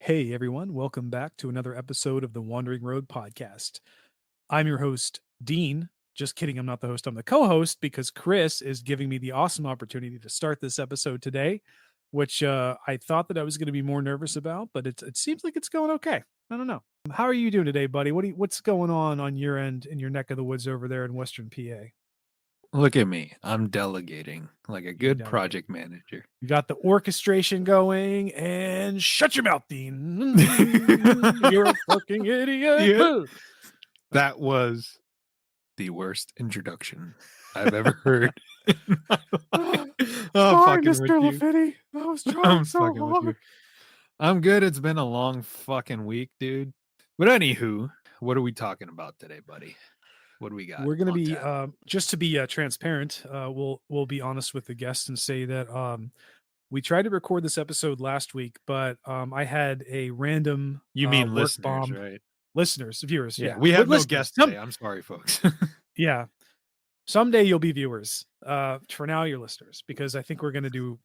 Hey everyone, welcome back to another episode of the Wandering Road podcast. I'm your host, Dean. Just kidding, I'm not the host, I'm the co-host because Chris is giving me the awesome opportunity to start this episode today, which I thought that I was going to be more nervous about, but it seems like it's going okay. I don't know. How are you doing today, buddy? What's going on your end in your neck of the woods over there in Western PA? Look at me. I'm delegating like a You good delegate. project manager. You got the orchestration going, and shut your mouth, Dean. You're a fucking idiot. Yeah. That was the worst introduction I've ever heard. Sorry, Fucking Mr. with you. Lafitte. I was trying I'm so fucking with you. hard. I'm good. It's been a long fucking week, dude. But anywho, what are we talking about today, buddy? What do we got? We're gonna on be tap? just to be transparent. We'll be honest with the guests and say that we tried to record this episode last week, but I had a random You mean work listeners, bomb. right? Listeners, viewers, Yeah, yeah. we have no Listeners, guests today. I'm sorry, folks. yeah. Someday you'll be viewers. For now, you're listeners because I think we're going to do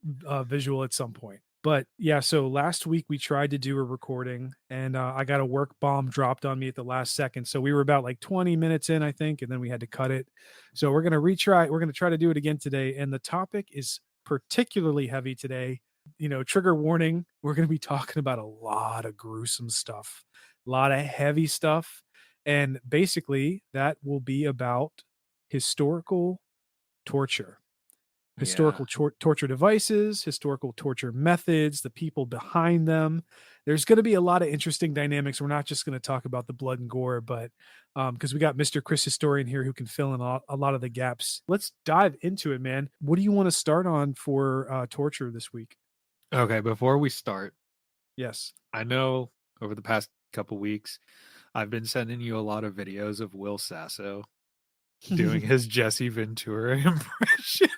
visual at some point. But yeah, so last week we tried to do a recording and I got a work bomb dropped on me at the last second. So we were about like 20 minutes in, I think, and then we had to cut it. So we're going to retry. We're going to try to do it again today. And the topic is particularly heavy today. You know, trigger warning. We're going to be talking about a lot of gruesome stuff, a lot of heavy stuff. And basically, that will be about historical torture, historical torture devices, historical torture methods, the people behind them. There's going to be a lot of interesting dynamics. We're not just going to talk about the blood and gore, but because we got Mr. Chris Historian here who can fill in a lot of the gaps. Let's dive into it, man. What do you want to start on for torture this week? Okay, before we start, Yes. I know over the past couple weeks, I've been sending you a lot of videos of Will Sasso doing his Jesse Ventura impression.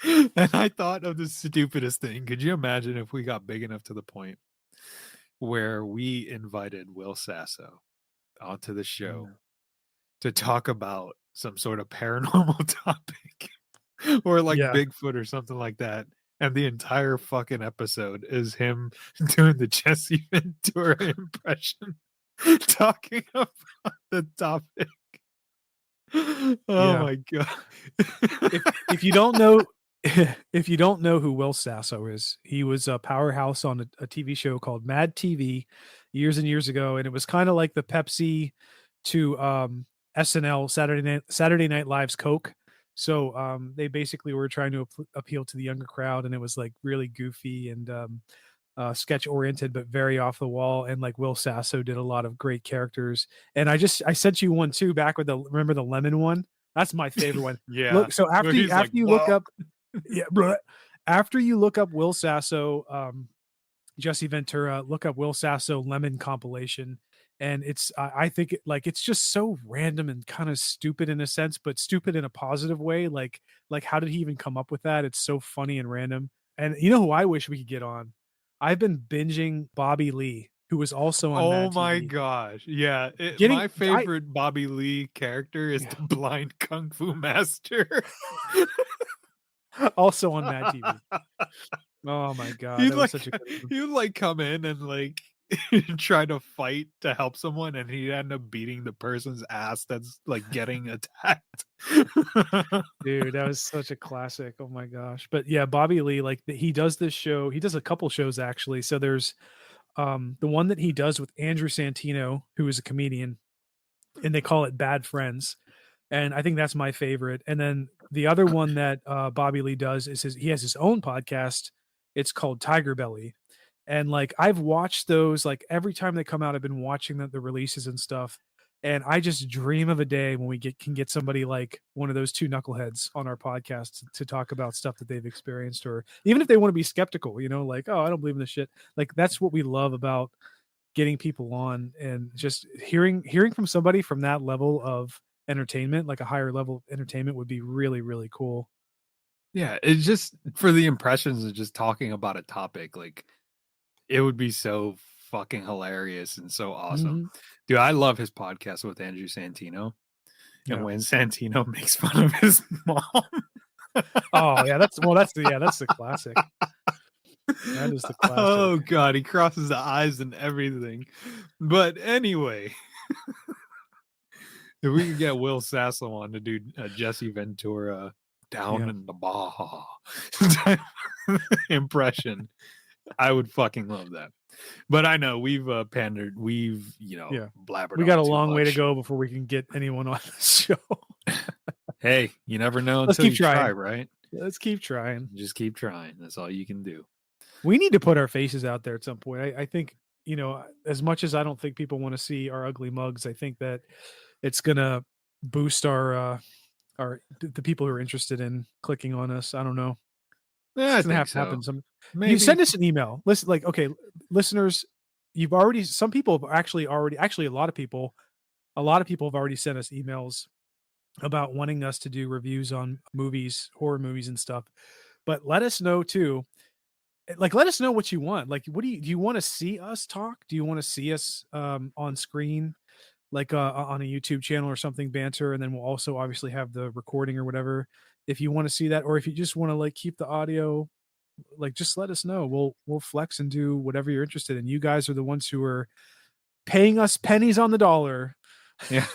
And I thought of the stupidest thing. Could you imagine if we got big enough to the point where we invited Will Sasso onto the show to talk about some sort of paranormal topic or like Yeah. Bigfoot or something like that? And the entire fucking episode is him doing the Jesse Ventura impression, talking about the topic. Oh Yeah. my god! If you don't know, if you don't know who Will Sasso is, he was a powerhouse on a TV show called Mad TV years and years ago, and it was kind of like the Pepsi to SNL Saturday Night Live's Coke. So they basically were trying to appeal to the younger crowd, and it was like really goofy and sketch oriented, but very off the wall. And like Will Sasso did a lot of great characters. And I sent you one too back with remember the lemon one? That's my favorite one. Yeah. Look, so after you like, look up, yeah, bro, after you look up Will Sasso, Jesse Ventura, look up Will Sasso lemon compilation. And it's, I think it's just so random and kind of stupid in a sense, but stupid in a positive way. Like how did he even come up with that? It's so funny and random. And you know who I wish we could get on? I've been binging Bobby Lee, who was also on oh Mad my TV. gosh! Yeah, my Getting favorite Bobby Lee character is Yeah. the blind kung fu master. Also on Mad TV. Oh my god, that was such a good one. He would like come in and like try to fight to help someone, and he'd end up beating the person's ass that's like getting attacked. Dude, that was such a classic. Oh my gosh. But yeah, Bobby Lee, like he does this show. He does a couple shows actually. So there's the one that he does with Andrew Santino, who is a comedian, and they call it Bad Friends. And I think that's my favorite. And then the other one that Bobby Lee does is he has his own podcast. It's called Tiger Belly. And like I've watched those, like every time they come out, I've been watching the releases and stuff. And I just dream of a day when we can get somebody like one of those two knuckleheads on our podcast to talk about stuff that they've experienced, or even if they want to be skeptical, you know, like, oh, I don't believe in this shit. Like that's what we love about getting people on, and just hearing from somebody from that level of entertainment, like a higher level of entertainment, would be really, really cool. Yeah, it's just for the impressions of just talking about a topic, like it would be so fucking hilarious and so awesome. Dude, I love his podcast with Andrew Santino. And Yeah. when Santino makes fun of his mom. Oh yeah, that's the classic. That is the classic. Oh god, he crosses the eyes and everything. But anyway, if we could get Will Sasso on to do a Jesse Ventura down Yeah. in the Baja impression, I would fucking love that. But I know we've pandered, we've Yeah. blabbered We got on a too long way to much. go before we can get anyone on the show. Hey, you never know Let's until keep you try, trying. right? Let's keep trying. Just keep trying. That's all you can do. We need to put our faces out there at some point. I think, as much as I don't think people want to see our ugly mugs, I think that it's gonna boost the people who are interested in clicking on us. I don't know. It's Yeah, I gonna think have to so. happen. You Maybe. send us an email. Listen, like, okay, listeners, some people have actually a lot of people have already sent us emails about wanting us to do reviews on movies, horror movies and stuff. But let us know too. Like, let us know what you want. Like, what do you want to see us talk? Do you want to see us on screen, like on a YouTube channel or something, banter, and then we'll also obviously have the recording or whatever. If you want to see that, or if you just want to like keep the audio, like just let us know. We'll flex and do whatever you're interested in. You guys are the ones who are paying us pennies on the dollar. Yeah.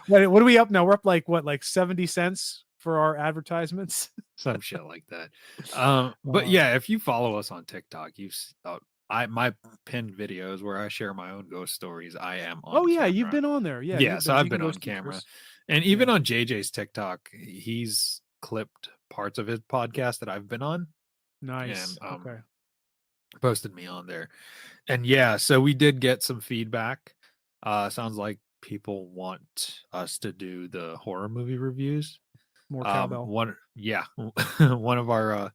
What are we up now? We're up like what, like 70 cents for our advertisements? Some shit like that. But Uh, yeah, if you follow us on TikTok, my pinned videos where I share my own ghost stories. I am on oh yeah, you've camera. been on there. Yeah, Yeah, you've so been I've you can been go on speak for camera, us. and Yeah, even on JJ's TikTok, he's clipped parts of his podcast that I've been on, and nice. Okay. posted me on there. And yeah, so we did get some feedback. Sounds like people want us to do the horror movie reviews. More cowbell. One, yeah, one of our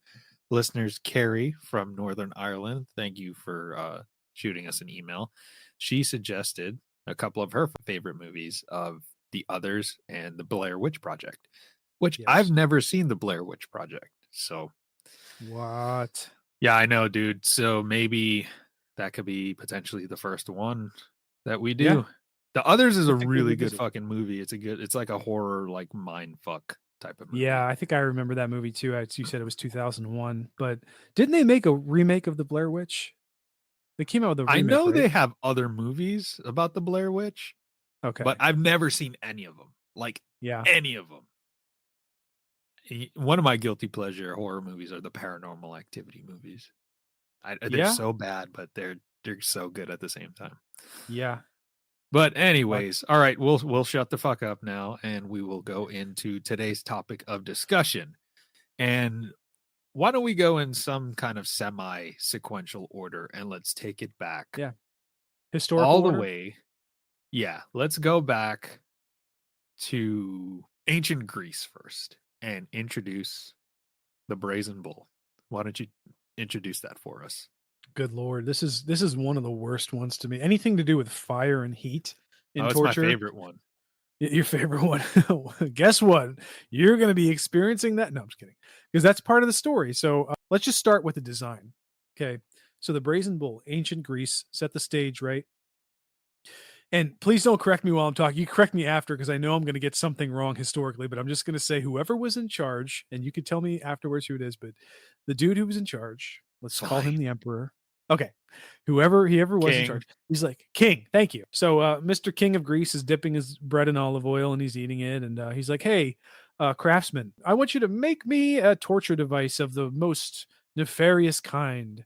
listeners, Carrie from Northern Ireland. Thank you for shooting us an email. She suggested a couple of her favorite movies of The Others and The Blair Witch Project, which I've Yes. never seen The Blair Witch Project. So What? yeah, I know, dude. So maybe that could be potentially the first one that we Yeah, do. The Others is we'll a take a really good revisit. fucking movie. It's like a horror, like mind fuck type of movie. Yeah, I think I remember that movie too. You said it was 2001, but didn't they make a remake of the Blair Witch? They came out with a I remake, know right? they have other movies about the Blair Witch, but Okay. I've never seen any of them. Like Yeah. any of them. One of my guilty pleasure horror movies are the Paranormal Activity movies. They're Yeah. so bad, but they're so good at the same time. Yeah. But Uh, anyways, all right, we'll shut the fuck up now, and we will go into today's topic of discussion. And why don't we go in some kind of semi sequential order, and let's take it back yeah. Historical all the order? way. Yeah, let's go back to ancient Greece first and introduce the Brazen Bull. Why don't you introduce that for us? Good lord. This is one of the worst ones to me. Anything to do with fire and heat Oh, and it's my torture. favorite one. Your favorite one. Guess what? You're going to be experiencing that. No, I'm just kidding. Because that's part of the story. So let's just start with the design. Okay. So the Brazen Bull, ancient Greece, set the stage, right? And please don't correct me while I'm talking. You correct me after because I know I'm going to get something wrong historically, but I'm just going to say whoever was in charge, and you could tell me afterwards who it is, but the dude who was in charge, let's call him Fine. the emperor. Okay. Whoever he ever was in King. charge. He's like, King, thank you. So Mr. King of Greece is dipping his bread in olive oil and he's eating it. And he's like, hey, craftsman, I want you to make me a torture device of the most nefarious kind.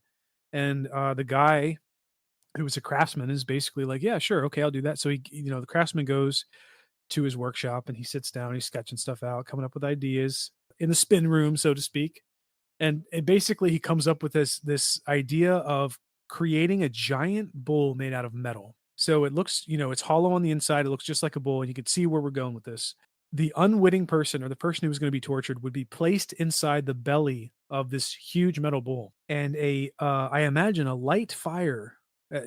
And the guy who was a craftsman is basically like, yeah, sure, okay, I'll do that. So the craftsman goes to his workshop and he sits down, he's sketching stuff out, coming up with ideas in the spin room, so to speak. And basically he comes up with this idea of creating a giant bull made out of metal. So it looks, it's hollow on the inside. It looks just like a bull, and you can see where we're going with this. The unwitting person or the person who was going to be tortured would be placed inside the belly of this huge metal bull, and I imagine a light fire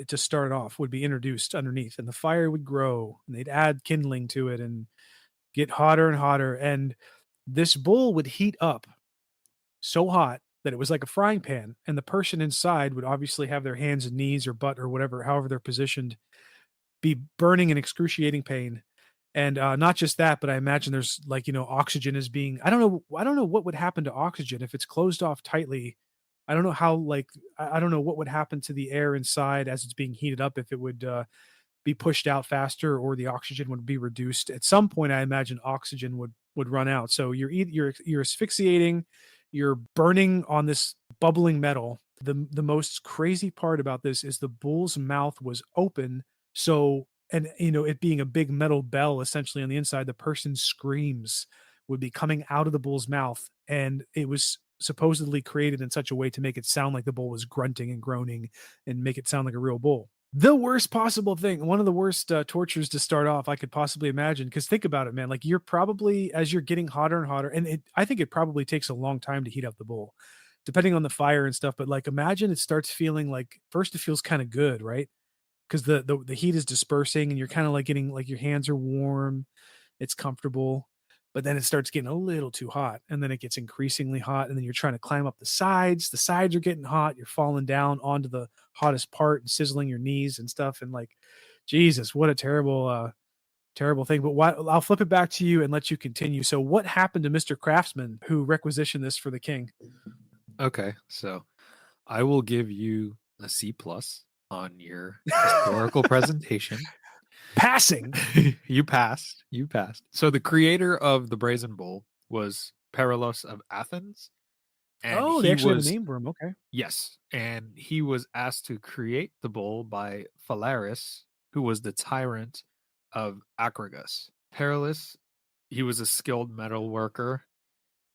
to start off would be introduced underneath, and the fire would grow, and they'd add kindling to it and get hotter and hotter, and this bull would heat up so hot that it was like a frying pan, and the person inside would obviously have their hands and knees or butt or whatever, however they're positioned, be burning in excruciating pain. And not just that, but I imagine there's like, oxygen is being, I don't know what would happen to oxygen if it's closed off tightly. I don't know how, like, I don't know what would happen to the air inside as it's being heated up, if it would, be pushed out faster or the oxygen would be reduced. At some point, I imagine oxygen would run out. So you're asphyxiating, you're burning on this bubbling metal. The most crazy part about this is the bull's mouth was open. So, and it being a big metal bell essentially on the inside, the person's screams would be coming out of the bull's mouth, and it was supposedly created in such a way to make it sound like the bull was grunting and groaning and make it sound like a real bull. The worst possible thing, one of the worst, tortures to start off I could possibly imagine. Because think about it, man, like, you're probably as you're getting hotter and hotter, and I think it probably takes a long time to heat up the bowl, depending on the fire and stuff, but, like, imagine it starts feeling like first it feels kinda good, right? 'Cause the heat is dispersing and you're kinda, like, getting like, your hands are warm, it's comfortable, but then it starts getting a little too hot, and then it gets increasingly hot, and then you're trying to climb up the sides are getting hot, you're falling down onto the hottest part and sizzling your knees and stuff, and, like, Jesus, what a terrible, terrible thing. But why I'll flip it back to you and let you continue. So what happened to Mr. Craftsman who requisitioned this for the king? Okay, so I will give you a C plus on your historical presentation. Passing. You passed. You passed. So the creator of the Brazen Bull was Perilos of Athens, and Oh, they he actually have a was name for him, okay. yes, and he was asked to create the bull by Phalaris, who was the tyrant of Acragus. Perilos, he was a skilled metal worker,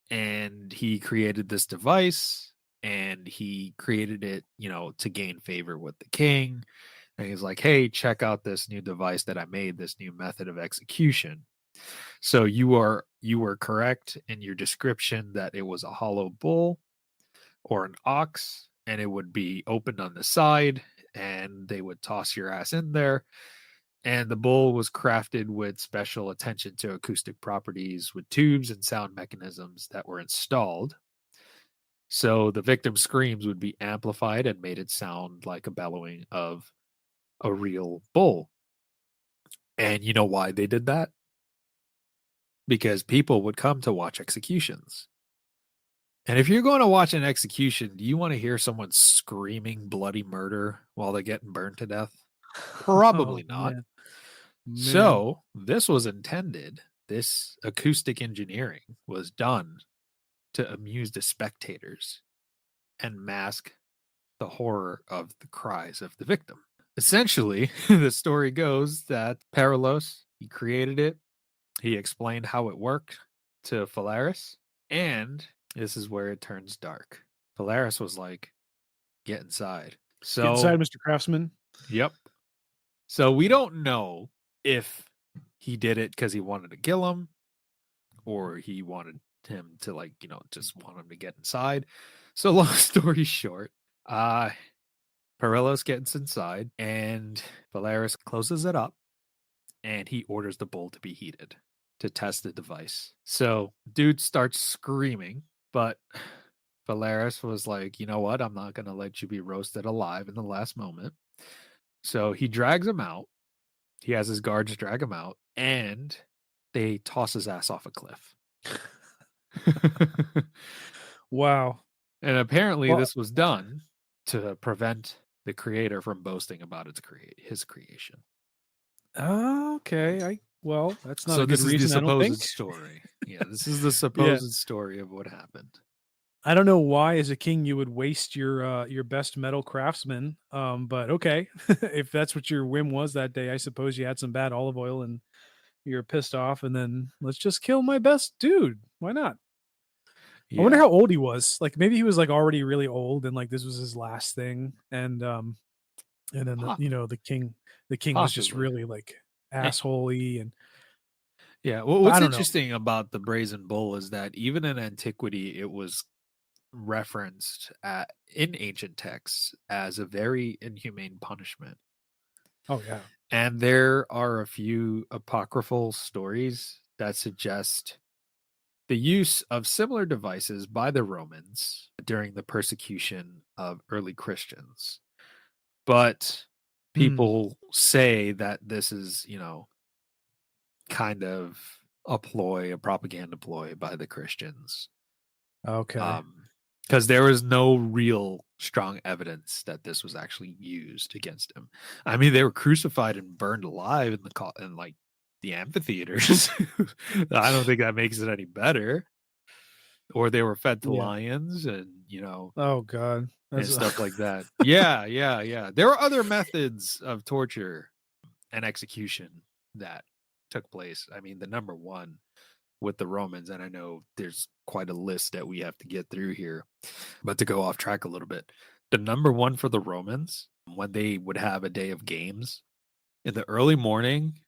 and he created this device, and he created it, to gain favor with the king. And he's like, hey, check out this new device that I made, this new method of execution. So you were correct in your description that it was a hollow bull or an ox, and it would be opened on the side, and they would toss your ass in there. And the bull was crafted with special attention to acoustic properties with tubes and sound mechanisms that were installed. So the victim's screams would be amplified and made it sound like a bellowing of a real bull. And you know why they did that? Because people would come to watch executions. And if you're going to watch an execution, do you want to hear someone screaming bloody murder while they're getting burned to death? Oh, Probably not. man. Man. So, this was intended, this acoustic engineering was done to amuse the spectators and mask the horror of the cries of the victim. Essentially, the story goes that Perilos, he created it, he explained how it worked to Phalaris, and this is where it turns dark. Phalaris was like, get inside. Get inside, So, Mr. Craftsman. yep. So we don't know if he did it because he wanted to kill him or he wanted him to, like, just want him to get inside. So long story short, Perillos gets inside and Valeris closes it up and he orders the bull to be heated to test the device. So dude starts screaming, but Valeris was like, you know what? I'm not going to let you be roasted alive in the last moment. So he drags him out. He has his guards drag him out and they toss his ass off a cliff. Wow. And apparently Well, this was done to prevent the creator from boasting about his creation. okay. Well, that's not So a good this is the reason, I don't think. supposed story. Yeah, this is the Yeah. supposed story of what happened. I don't know why as a king you would waste your best metal craftsman, but okay. If that's what your whim was that day, I suppose you had some bad olive oil and you're pissed off, and then let's just kill my best dude. Why not? I wonder Yeah. how old he was. Like, maybe he was, like, already really old and, like, this was his last thing, and then Po- the king was just possibly. really, like, Eh, assholey, and yeah. Well, but I what's don't know. interesting about the brazen bull is that even in antiquity, it was referenced in ancient texts as a very inhumane punishment. Oh, yeah. And there are a few apocryphal stories that suggest the use of similar devices by the Romans during the persecution of early Christians. But Hmm, people say that this is, kind of a ploy, a propaganda ploy by the Christians. okay. Um, because there was no real strong evidence that this was actually used against him. I mean, they were crucified and burned alive in like the amphitheaters. I don't think that makes it any better. Or they were fed to Yeah. lions and Oh God. and That's stuff like that. Yeah. There were other methods of torture and execution that took place. I mean, the number one with the Romans, and I know there's quite a list that we have to get through here, but to go off track a little bit, the number one for the Romans, when they would have a day of games in the early morning,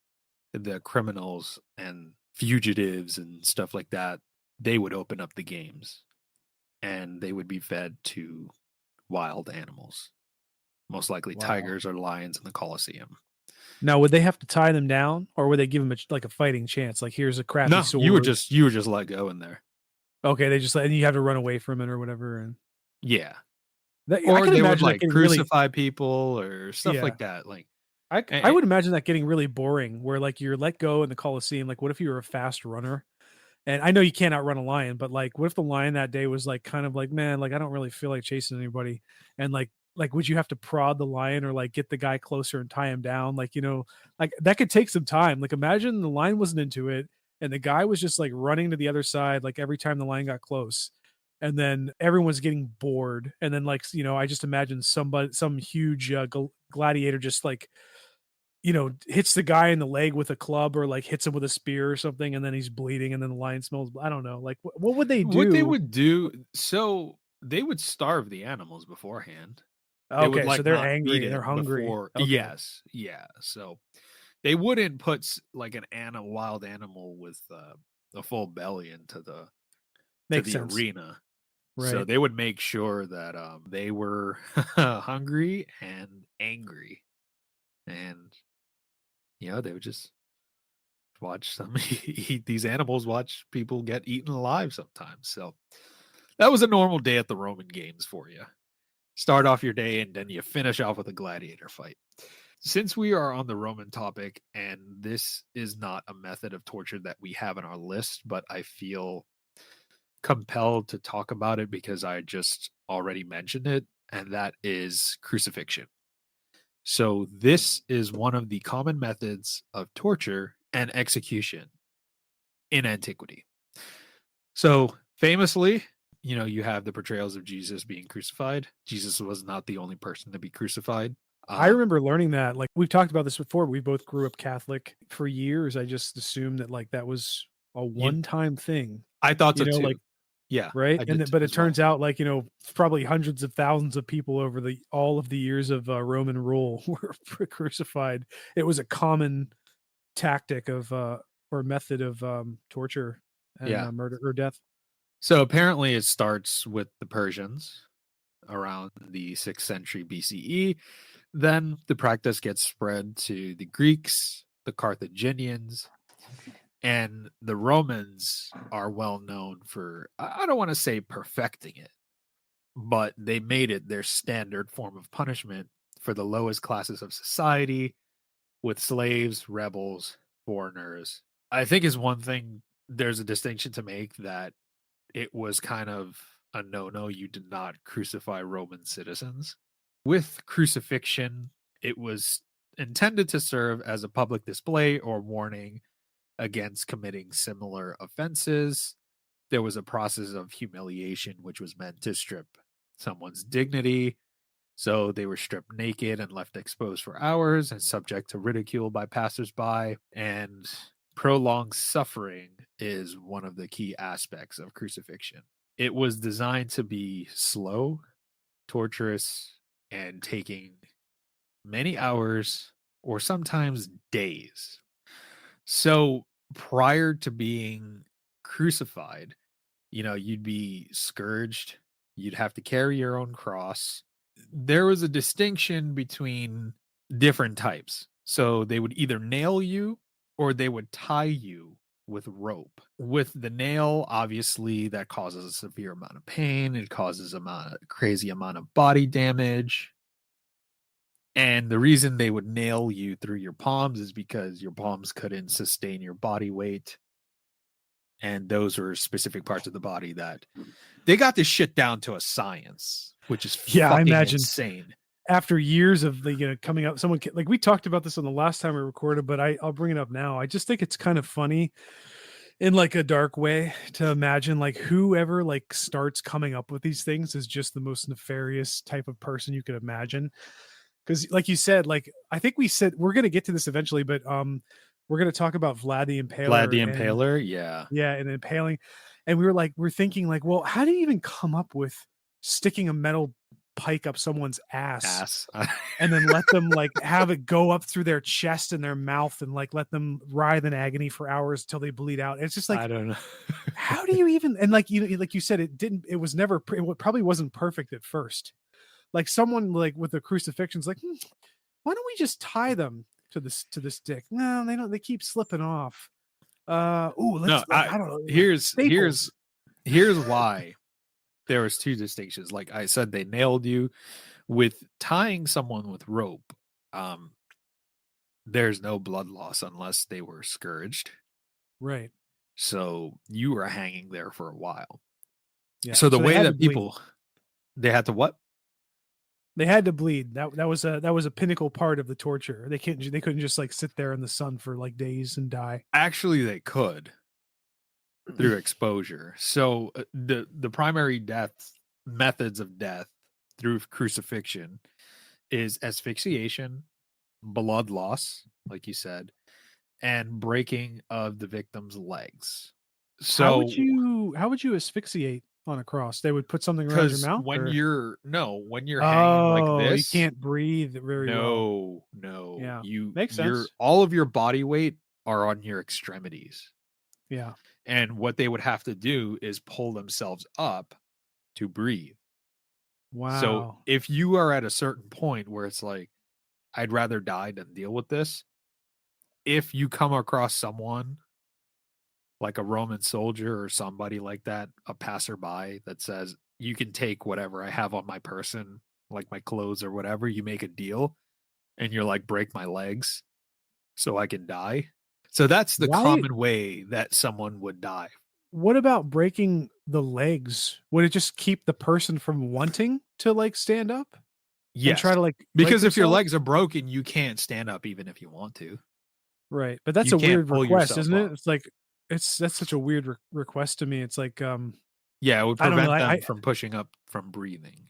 the criminals and fugitives and stuff like that, they would open up the games and they would be fed to wild animals, most likely wow. tigers or lions in the Colosseum. Now, would they have to tie them down, or would they give them like a fighting chance? Like, here's a crappy No, you would sword. just let go in there. Okay, they just and you have to run away from it or whatever. And Yeah. I Or can they would imagine that like getting really, crucify people or stuff yeah. like that. Like, I would imagine that getting really boring, where like you're let go in the Colosseum. Like, what if you were a fast runner? And I know you can't outrun a lion, but like, what if the lion that day was like kind of like, man, like I don't really feel like chasing anybody, and like would you have to prod the lion or like get the guy closer and tie him down? Like like that could take some time. Like imagine the lion wasn't into it, and the guy was just like running to the other side, like every time the lion got close, and then everyone's getting bored, and then like I just imagine some huge gladiator just like hits the guy in the leg with a club or like hits him with a spear or something, and then he's bleeding, and then the lion smells. I don't know. Like, what would they what they do? would do, so they would starve the animals beforehand. They would Okay, so like they're not eat angry and they're it hungry. before. Okay, Yes, yeah. So they wouldn't put like a wild animal with a full belly into makes the sense. arena. So Right. they would make sure that they were hungry and angry, and they would just watch some eat these animals, watch people get eaten alive sometimes. So that was a normal day at the Roman games for you. Start off your day and then you finish off with a gladiator fight. Since we are on the Roman topic, and this is not a method of torture that we have on our list, but I feel compelled to talk about it because I just already mentioned it, and that is crucifixion. So, this is one of the common methods of torture and execution in antiquity. So, famously, you have the portrayals of Jesus being crucified. Jesus was not the only person to be crucified. I Um, remember learning that. Like we've talked about this before. We both grew up Catholic for years. I just assumed that like that was a you, one-time thing. I thought so Like too. Yeah, right, I and did but it as well. turns out like probably hundreds of thousands of people over the all of the years of Roman rule were crucified. It was a common tactic of or method of torture and Yeah. murder or death. So apparently it starts with the Persians around the 6th century BCE. Then the practice gets spread to the Greeks, the Carthaginians, and the Romans are well known for, I don't want to say perfecting it, but they made it their standard form of punishment for the lowest classes of society, with slaves, rebels, foreigners. I think is one thing, there's a distinction to make, that it was kind of a no-no. You did not crucify Roman citizens. With crucifixion, it was intended to serve as a public display or warning against committing similar offenses. There was a process of humiliation, which was meant to strip someone's dignity. So they were stripped naked and left exposed for hours and subject to ridicule by passersby. And prolonged suffering is one of the key aspects of crucifixion. It was designed to be slow, torturous, and taking many hours or sometimes days. So prior to being crucified, you'd be scourged, you'd have to carry your own cross. There was a distinction between different types. So they would either nail you or they would tie you with rope. With the nail, obviously, that causes a severe amount of pain. It causes a crazy amount of body damage. And the reason they would nail you through your palms is because your palms couldn't sustain your body weight. And those were specific parts of the body that They got this shit down to a science, which is Yeah, I fucking imagine insane. after years of coming up, someone like we talked about this on the last time we recorded, but I'll bring it up now. I just think it's kind of funny in like a dark way to imagine like whoever like starts coming up with these things is just the most nefarious type of person you could imagine. Because like you said, like I think we said we're gonna get to this eventually, but we're gonna talk about Vlad the Vlad the Impaler and Impaler, yeah. yeah, and impaling. And we're thinking like, well, how do you even come up with sticking a metal pike up someone's ass Ass. and then let them like have it go up through their chest and their mouth and like let them writhe in agony for hours until they bleed out? It's just like, I don't know. how do you even, and like you said, it was never, it probably wasn't perfect at first. Like someone like with the crucifixions, like, why don't we just tie them to the stick? No, they don't, they keep slipping off. No, I don't know. here's Staples. why there was two distinctions. Like I said, they nailed you with tying someone with rope. There's no blood loss unless they were scourged. Right. So you were hanging there for a while. Yeah. So the they way had to that bleed. people they had to what? They had to bleed. That was a pinnacle part of the torture. They couldn't just like sit there in the sun for like days and die. Actually, they could through exposure. So the primary death methods of death through crucifixion is asphyxiation, blood loss, like you said, and breaking of the victim's legs. So How would you asphyxiate on a cross? They would put something around your because mouth, or when you're hanging like you this, can't breathe very well. no, Yeah, makes sense. all of your body weight are on your extremities. Yeah. And what they would have to do is pull themselves up to breathe. So Wow. if you are at a certain point where it's like, I'd rather die than deal with this, if you come across someone like a Roman soldier or somebody like that, a passerby that says, you can take whatever I have on my person, like my clothes or whatever, you make a deal, and you're like, break my legs so I can die. So that's the Why? common way that someone would die. What about breaking the legs? Would it just keep the person from wanting to like stand up and Yes. try to like break Because if your themselves? legs are broken, you can't stand up even if you want to. Right. But that's You a can't weird pull request, yourself isn't it? up. It's like that's such a weird request to me. It's like Yeah, it would I don't know. prevent them I from pushing up from breathing.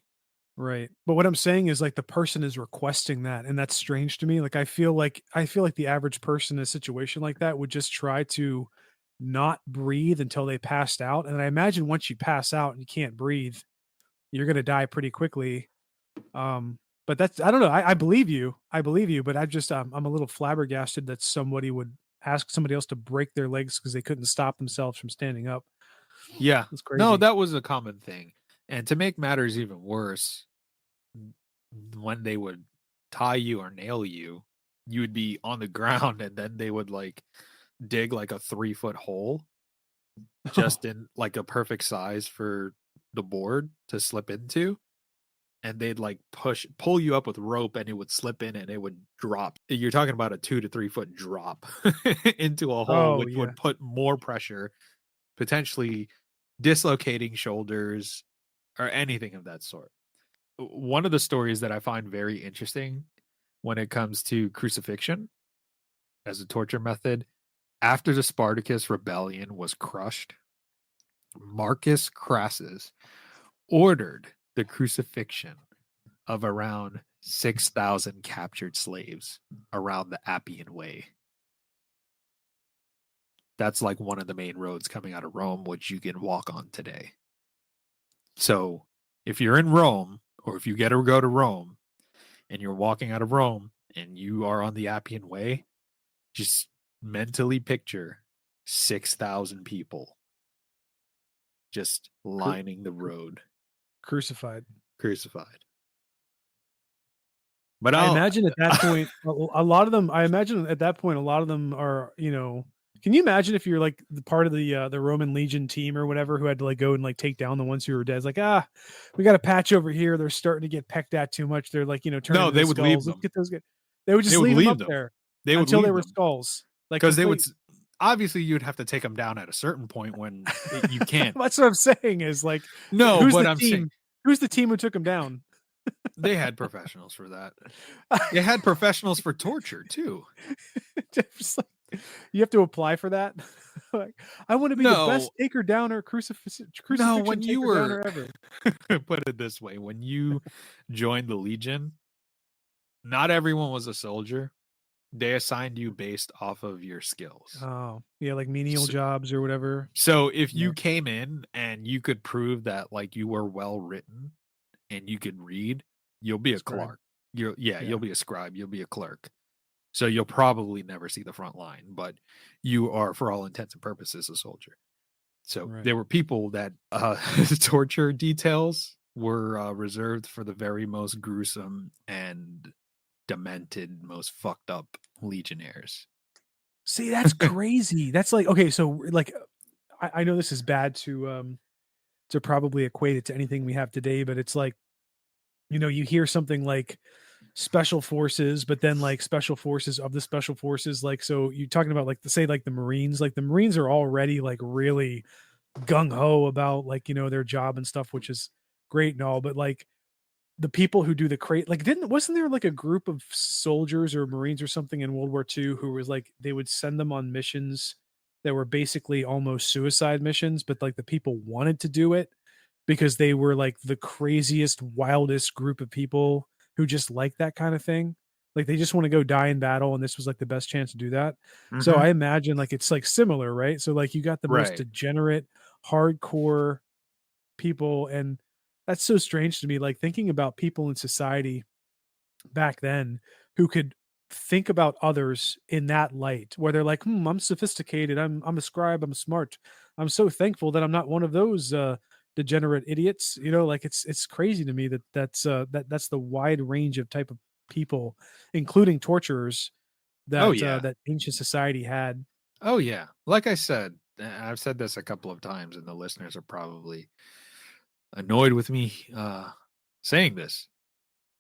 right. But what I'm saying is like the person is requesting that, and that's strange to me. Like I feel like the average person in a situation like that would just try to not breathe until they passed out. And I imagine once you pass out and you can't breathe, you're gonna die pretty quickly. But that's I don't know. I believe you. I believe you, but I'm a little flabbergasted that somebody would ask somebody else to break their legs because they couldn't stop themselves from standing up. Yeah. That's No, crazy. that was a common thing. And to make matters even worse, when they would tie you or nail you, you would be on the ground and then they would like dig like a 3-foot hole just in like a perfect size for the board to slip into. And they'd like pull you up with rope and it would slip in and it would drop. You're talking about a 2 to 3 foot drop into a hole, Oh which yeah. would put more pressure, potentially dislocating shoulders or anything of that sort. One of the stories that I find very interesting when it comes to crucifixion as a torture method, after the Spartacus rebellion was crushed, Marcus Crassus ordered the crucifixion of around 6,000 captured slaves around the Appian Way. That's like one of the main roads coming out of Rome, which you can walk on today. So if you're in Rome, or if you get to go to Rome and you're walking out of Rome and you are on the Appian Way, just mentally picture 6,000 people just Cru- lining the road, crucified. crucified. But I I'll, imagine at that point, a lot of them. I imagine at that point, a lot of them are. Can you imagine if you're like the part of the Roman Legion team or whatever who had to like go and like take down the ones who were dead? It's like we got a patch over here. They're starting to get pecked at too much. They're like turning no, into they would leave skulls. Let's them. get those. They would They just would leave them leave up them. there They would until they leave were them skulls. Like because they would complete. obviously you'd have to take them down at a certain point when you can't. That's what I'm saying is like, No, who's but the I'm saying team? Who's the team who took him down? they had professionals for that. They had professionals for torture too. Just like, you have to apply for that. Like, I want to be the No, best taker downer, no, crucifixion when you taker downer were ever. put it this way, when you joined the Legion, not everyone was a soldier. They assigned you based off of your skills. Oh, yeah, like menial So, jobs or whatever. so if Yeah, you came in and you could prove that like you were well written and you could read, you'll be a scribe. clerk. You'll Yeah, be a scribe, you'll be a clerk. So you'll probably never see the front line, but you are for all intents and purposes a soldier. So right. there were people that torture details were reserved for the very most gruesome and demented, most fucked up legionnaires. See, that's crazy. That's like, okay, so like, I know this is bad to probably equate it to anything we have today, but it's like, you hear something like special forces, but then like special forces of the special forces. Like, so you're talking about like say like the Marines are already like really gung ho about like, their job and stuff, which is great and all, but like the people who do the crate, like, wasn't there like a group of soldiers or Marines or something in World War II who was like, they would send them on missions that were basically almost suicide missions, but like the people wanted to do it because they were like the craziest, wildest group of people who just like that kind of thing. Like they just want to go die in battle, and this was like the best chance to do that. So Mm-hmm. I imagine like it's like similar, right? So like you got the most Right. degenerate, hardcore people, and that's so strange to me. Like thinking about people in society back then who could think about others in that light, where they're like, I'm sophisticated, I'm a scribe, I'm smart, I'm so thankful that I'm not one of those degenerate idiots. Like it's crazy to me that that's the wide range of type of people, including torturers, Oh that yeah. that ancient society had. Oh yeah. Like I said, I've said this a couple of times, and the listeners are probably annoyed with me saying this.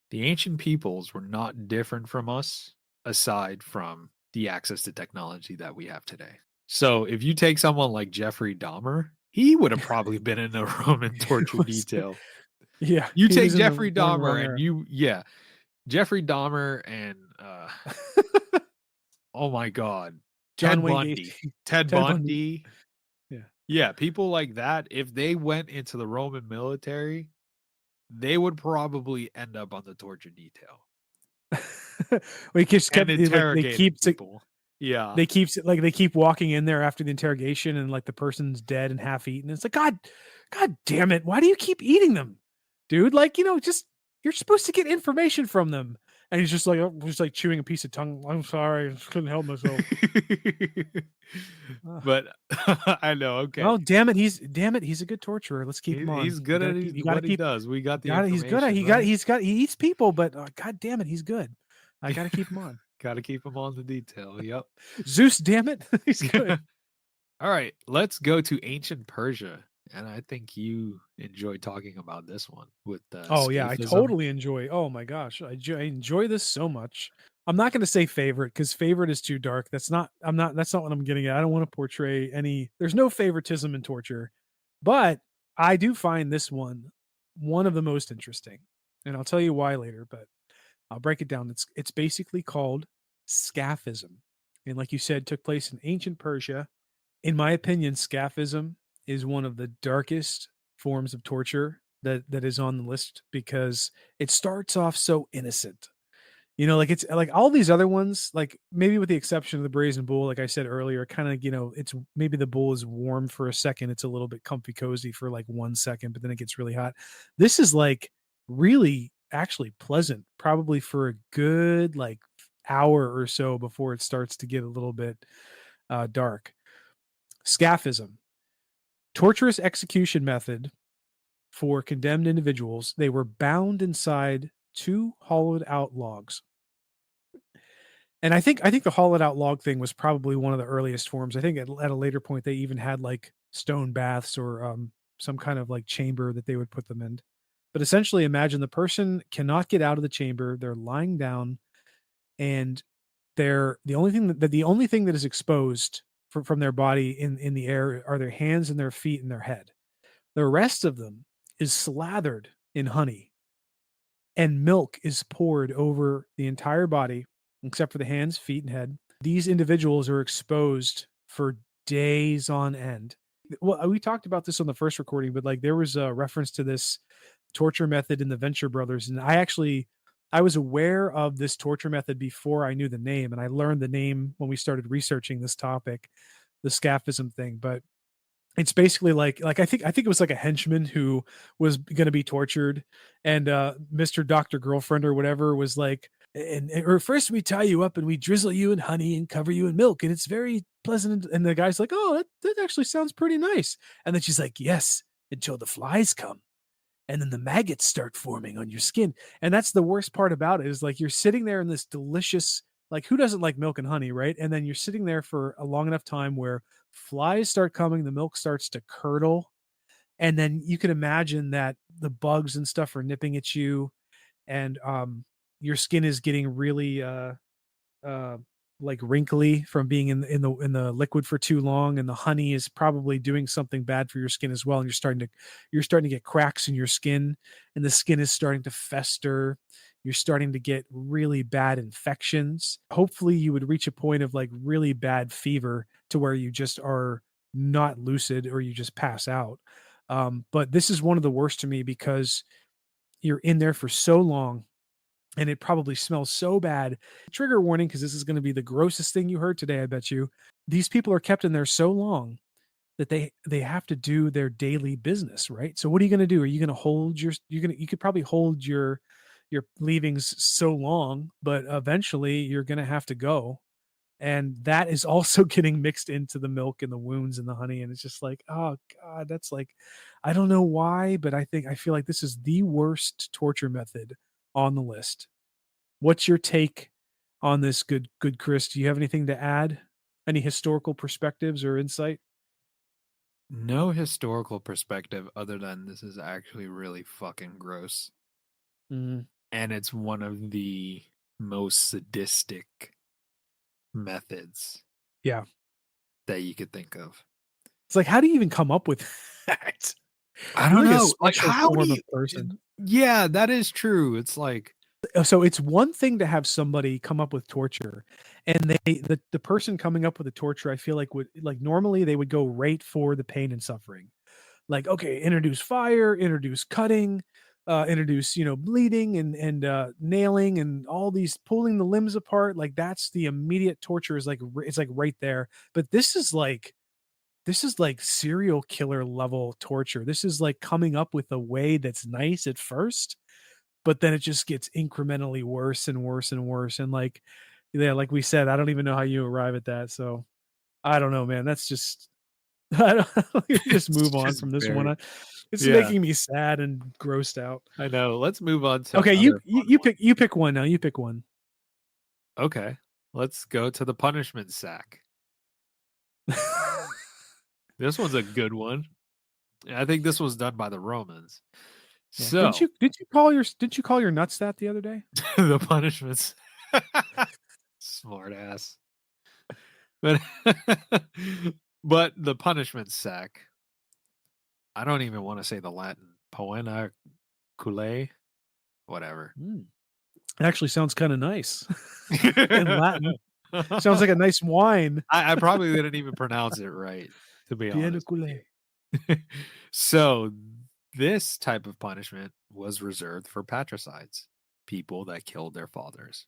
The ancient peoples were not different from us, aside from the access to technology that we have today. So if you take someone like Jeffrey Dahmer, he would have probably been in a Roman torture Was- detail. yeah, You he take was in the Jeffrey born in the Dahmer wrong and era. Jeffrey Dahmer and oh my god, John Ted Wayne Bundy. Gacy, Ted Ted Bundy. Bundy. Yeah. Yeah, people like that, if they went into the Roman military, they would probably end up on the torture detail We just and kept like interrogating people. Yeah. they keep walking in there after the interrogation, and like the person's dead and half eaten. It's like, God damn it, why do you keep eating them, dude? Like, just, you're supposed to get information from them. And he's just like, just like chewing a piece of tongue. I'm sorry, I just couldn't help myself. Ugh. But I know, okay. Well, damn it, he's a good torturer. Let's keep him on. He's You good gotta at keep you gotta what he keep does. We got the he's good at information, right? he eats people, but God damn it, he's good. I gotta keep him on. Gotta keep him on the detail. Yep. Zeus, damn it, he's good. All right, let's go to ancient Persia. And I think you enjoy talking about this one with Oh yeah, I scaphism. totally enjoy. Oh my gosh, I enjoy this so much. I'm not going to say favorite because favorite is too dark. That's not. I'm not. That's not what I'm getting at. I don't want to portray any. There's no favoritism in torture, but I do find this one of the most interesting, and I'll tell you why later. But I'll break it down. It's basically called scaphism, and like you said, took place in ancient Persia. In my opinion, scaphism is one of the darkest forms of torture that is on the list because it starts off so innocent. Like it's like all these other ones, like maybe with the exception of the Brazen Bull, like I said earlier, kind of, it's maybe the bull is warm for a second. It's a little bit comfy cozy for like 1 second, but then it gets really hot. This is like really actually pleasant, probably for a good like hour or so before it starts to get a little bit dark. Scaphism, torturous execution method for condemned individuals. They were bound inside two hollowed out logs. And I think the hollowed out log thing was probably one of the earliest forms. I think at a later point they even had like stone baths or some kind of like chamber that they would put them in. But essentially, imagine the person cannot get out of the chamber. They're lying down, and the only thing that is exposed from their body in the air are their hands and their feet and their head. The rest of them is slathered in honey, and milk is poured over the entire body except for the hands, feet, and head. These individuals are exposed for days on end. Well, we talked about this on the first recording, but like there was a reference to this torture method in the Venture Brothers, and I was aware of this torture method before I knew the name, and I learned the name when we started researching this topic, the scaphism thing. But it's basically like I think it was like a henchman who was gonna be tortured, and, Mr. Doctor Girlfriend or whatever was like, and or first we tie you up and we drizzle you in honey and cover you in milk, and it's very pleasant, and the guy's like, "Oh, that actually sounds pretty nice." And then she's like, "Yes, until the flies come." And then the maggots start forming on your skin. And that's the worst part about it is like you're sitting there in this delicious, like who doesn't like milk and honey, right? And then you're sitting there for a long enough time where flies start coming, the milk starts to curdle, and then you can imagine that the bugs and stuff are nipping at you, and your skin is getting really uh, like wrinkly from being in the liquid for too long, and the honey is probably doing something bad for your skin as well. And you're starting to get cracks in your skin, and the skin is starting to fester. You're starting to get really bad infections. Hopefully, you would reach a point of like really bad fever to where you just are not lucid or you just pass out. But this is one of the worst to me because you're in there for so long and it probably smells so bad. Trigger warning, because this is going to be the grossest thing you heard today, I bet you. These people are kept in there so long that they have to do their daily business, right? So what are you going to do? Are you going to hold you could probably hold your leavings so long, but eventually you're going to have to go. And that is also getting mixed into the milk and the wounds and the honey, and it's just like, oh god, that's like, I don't know why, but I feel like this is the worst torture method on the list. What's your take on this, good Chris? Do you have anything to add? Any historical perspectives or insight? No historical perspective other than this is actually really fucking gross. Mhm. And it's one of the most sadistic methods Yeah. that you could think of. It's like, how do you even come up with that? I You're don't like a know. Like, special how do form of you? person. Yeah, that is true. It's like, So it's one thing to have somebody come up with torture, and the person coming up with the torture, I feel like would like normally they would go right for the pain and suffering. Like, okay, introduce fire, introduce cutting, introduce, bleeding and nailing and all these pulling the limbs apart. Like that's the immediate torture is like it's like right there. But this is like serial killer level torture. This is like coming up with a way that's nice at first, but then it just gets incrementally worse and worse and worse. And like, yeah, like we said, I don't even know how you arrive at that. So I don't know, man. That's just I don't just it's move on just from this one. very, It's yeah, making me sad and grossed out. I know. Let's move on to Okay, you another you, fun you one. pick one now. You pick one. Okay. Let's go to the punishment sack. This one's a good one. I think this was done by the Romans. Yeah. Didn't So, you didn't you call your nuts that the other day? the punishments. Smart ass. But but the punishment sack. I don't even want to say the Latin. Poena culae, whatever. Mm. It actually sounds kind of nice in Latin. Sounds like a nice wine. I probably didn't even pronounce it right, to be honest with Pianoculé. you. So this type of punishment was reserved for patricides, people that killed their fathers.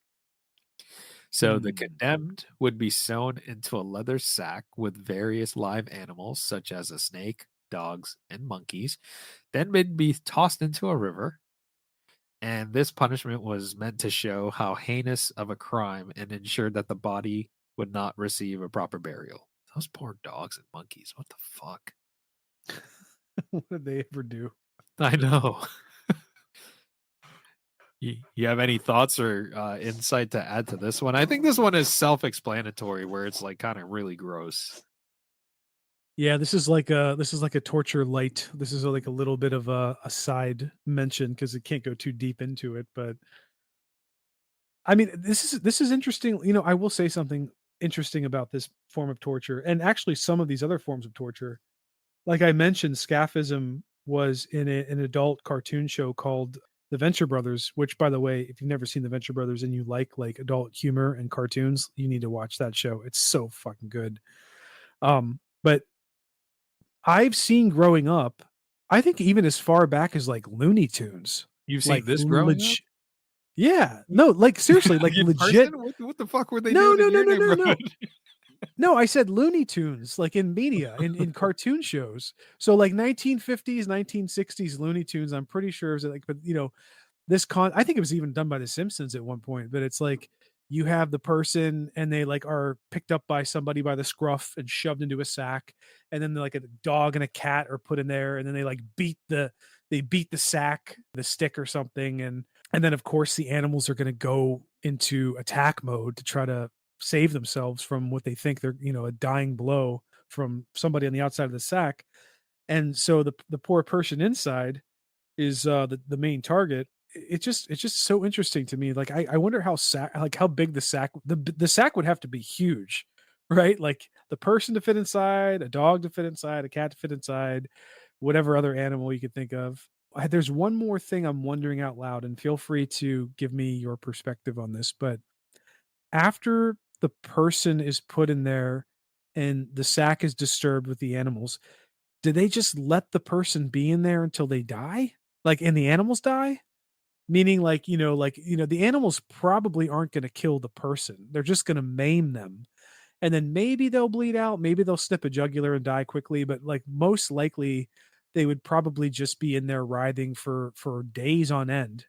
So the Hmm. condemned would be sewn into a leather sack with various live animals, such as a snake, dogs, and monkeys. Then they'd be tossed into a river. And this punishment was meant to show how heinous of a crime and ensure that the body would not receive a proper burial. Those poor dogs and monkeys. What the fuck? What did they ever do? I know. You have any thoughts or insight to add to this one? I think this one is self-explanatory, where it's like kind of really gross. Yeah, this is like a torture light. This is like a little bit of a side mention because it can't go too deep into it. But I mean, this is interesting. I will say something. interesting about this form of torture, and actually some of these other forms of torture. Like I mentioned, scaphism was in an adult cartoon show called The Venture Brothers, which, by the way, if you've never seen The Venture Brothers and you like adult humor and cartoons, you need to watch that show. It's so fucking good. But I've seen growing up, I think even as far back as like Looney Tunes, You've seen like this growing up? yeah, no, like seriously, like In legit. person? What the fuck were they No, doing no, in no, your no, no, neighborhood? no. No, I said Looney Tunes, like in media, in cartoon shows. So like 1950s, 1960s Looney Tunes, I'm pretty sure it was like, but I think it was even done by The Simpsons at one point, but it's like you have the person and they like are picked up by somebody by the scruff and shoved into a sack, and then like a dog and a cat are put in there, and then they like beat the sack, the stick or something, and then of course the animals are going to go into attack mode to try to save themselves from what they think they're, a dying blow from somebody on the outside of the sack. And so the poor person inside is the main target. It's just so interesting to me. Like I wonder how big the sack would have to be huge, right? Like the person to fit inside, a dog to fit inside, a cat to fit inside, whatever other animal you could think of. There's one more thing I'm wondering out loud, and feel free to give me your perspective on this. But after the person is put in there and the sack is disturbed with the animals, do they just let the person be in there until they die? Like, and the animals die? Meaning the animals probably aren't gonna kill the person. They're just gonna maim them. And then maybe they'll bleed out, maybe they'll snip a jugular and die quickly, but, like, most likely, they would probably just be in there writhing for days on end,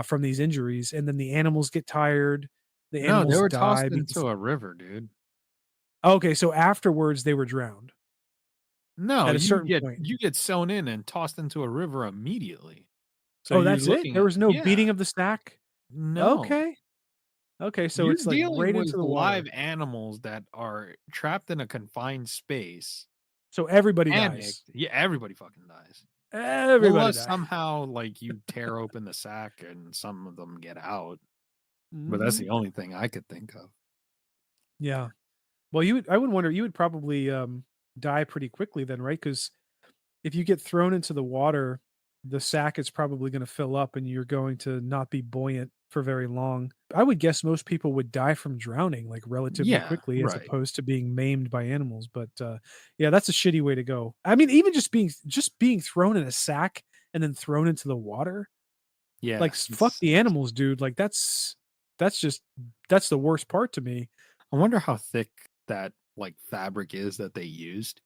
from these injuries, and then the animals get tired, the No, they animals were die tossed because into a river, dude. okay, so afterwards, they were drowned No, at a you certain get point. you get sewn in and tossed into a river immediately. So Oh, you're that's it? looking There at was no yeah, beating of the stack? no. Okay. Okay, so You're it's, like, dealing right with into the live water. animals that are trapped in a confined space, So everybody dies. panicked. Yeah, everybody fucking dies. Everybody Unless dies. somehow, like, you tear open the sack and some of them get out, but that's Mhm. the only thing I could think of. Yeah. Well, I would wonder, you would probably, die pretty quickly then, right? Because if you get thrown into the water, the sack is probably gonna fill up and you're going to not be buoyant for very long. I would guess most people would die from drowning, like, relatively Yeah, quickly as right. opposed to being maimed by animals, but, yeah, that's a shitty way to go. I mean, even just being thrown in a sack and then thrown into the water, like, Yeah, fuck it's the animals, dude, like, that's just that's the worst part to me. I wonder how thick that, like, fabric is that they used.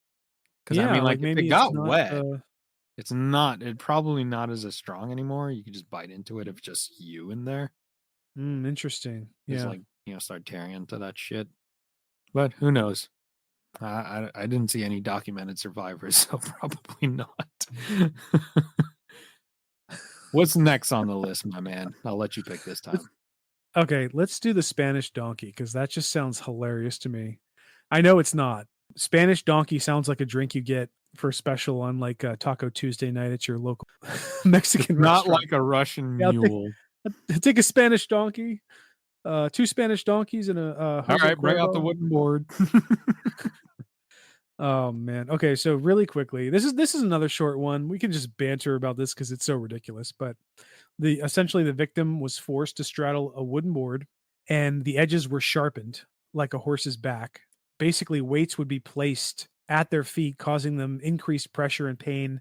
Because I Yeah, mean, like, like, if it maybe it's got not, wet, it probably not as strong anymore. You could just bite into it if just you in there. interesting. Just, Yeah. like, start tearing into that shit. But who knows? I didn't see any documented survivors, so probably not. What's next on the list, my man? I'll let you pick this Let's time. Okay, let's do the Spanish donkey because that just sounds hilarious to me. I know it's not. Spanish donkey sounds like a drink you get for a special on, like, Taco Tuesday night at your local It's Mexican not restaurant. like a Russian Yeah, mule. I'll take a Spanish donkey, 2 Spanish donkeys and a, Jose Alright, bring out the Cuervo. wooden board. Oh, man. Okay, so really quickly, this is another short one. We can just banter about this because it's so ridiculous, but essentially, the victim was forced to straddle a wooden board, and the edges were sharpened like a horse's back. Basically, weights would be placed at their feet, causing them increased pressure and pain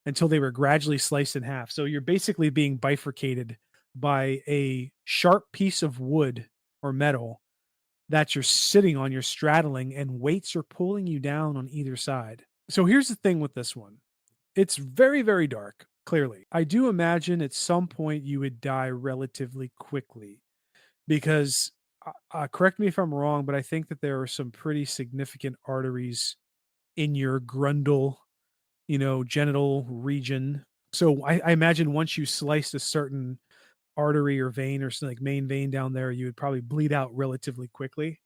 until they were gradually sliced in half. So you're basically being bifurcated by a sharp piece of wood or metal that you're sitting on, you're straddling, and weights are pulling you down on either side. So here's the thing with this one, it's very, very dark, clearly. I do imagine at some point you would die relatively quickly because, correct me if I'm wrong, but I think that there are some pretty significant arteries in your grundle, genital region. So I imagine once you sliced a certain artery or vein or like main vein down there, you would probably bleed out relatively quickly.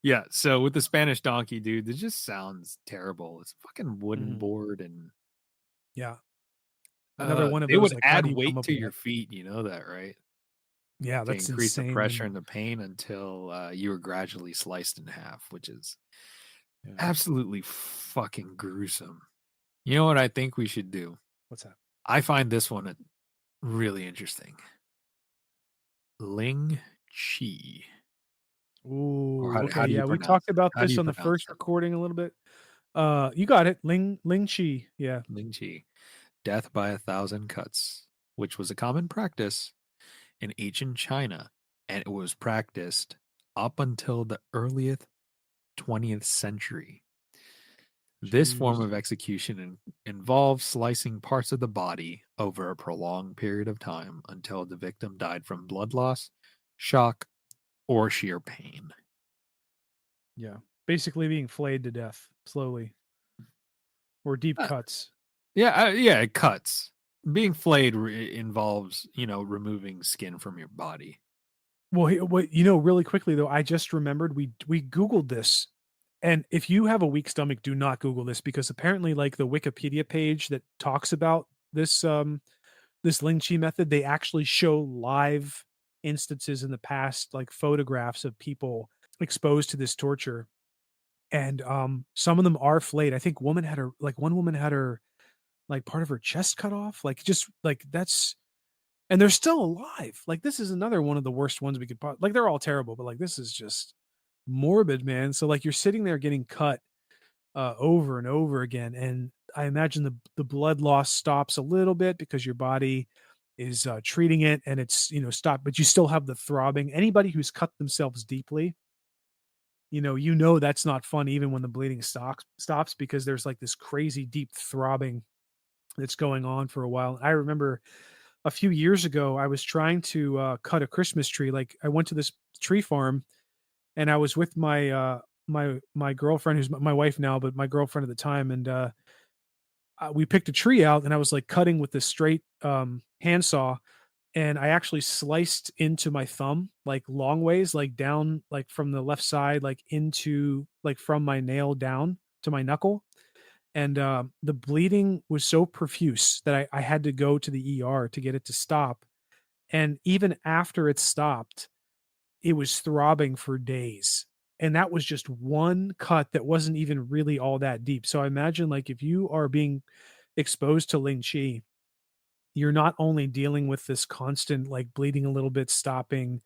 Yeah, so with the Spanish donkey, dude, it just sounds terrible. It's a fucking wooden Mhm. board and, Yeah. Another one of they those, would like, how add do you come weight up to with your that? feet, you know that, right? Yeah, to that's increase the insane, pressure man. and the pain until you are gradually sliced in half, which is Yeah. absolutely fucking gruesome. You know what I think we should do? What's that? I find this one really interesting. Ling Chi, or Ooh, okay, how do you yeah, we talked pronounce it? about How do this you on the pronounce first it? recording a little bit. You got it. Ling Chi. Yeah. Ling Chi, death by a thousand cuts, which was a common practice in ancient China, and it was practiced up until the earliest 20th century. This form Jeez. of execution involves slicing parts of the body over a prolonged period of time until the victim died from blood loss, shock, or sheer pain. Yeah. Basically being flayed to death slowly or deep Uh, cuts. yeah, it cuts. Being flayed involves, removing skin from your body. Well, really quickly though, I just remembered we Googled this. And if you have a weak stomach, do not Google this because apparently like the Wikipedia page that talks about this Ling Chi method, they actually show live instances in the past, like photographs of people exposed to this torture. And some of them are flayed. I think one woman had her like part of her chest cut off. Like just like that's and they're still alive. Like this is another one of the worst ones we could like they're all terrible, but like this is just morbid, man. So like you're sitting there getting cut over and over again. And I imagine the blood loss stops a little bit because your body is treating it and it's stopped, but you still have the throbbing. Anybody who's cut themselves deeply, that's not fun even when the bleeding stops because there's like this crazy deep throbbing that's going on for a while. I remember a few years ago I was trying to cut a Christmas tree. Like I went to this tree farm and I was with my girlfriend who's my wife now, but my girlfriend at the time, and we picked a tree out, and I was like cutting with this straight handsaw, and I actually sliced into my thumb like long ways, like down, like from the left side, like into like from my nail down to my knuckle, and the bleeding was so profuse that I had to go to the ER to get it to stop, and even after it stopped it was throbbing for days. And that was just one cut that wasn't even really all that deep. So I imagine like if you are being exposed to Ling Chi, you're not only dealing with this constant like bleeding a little bit, stopping,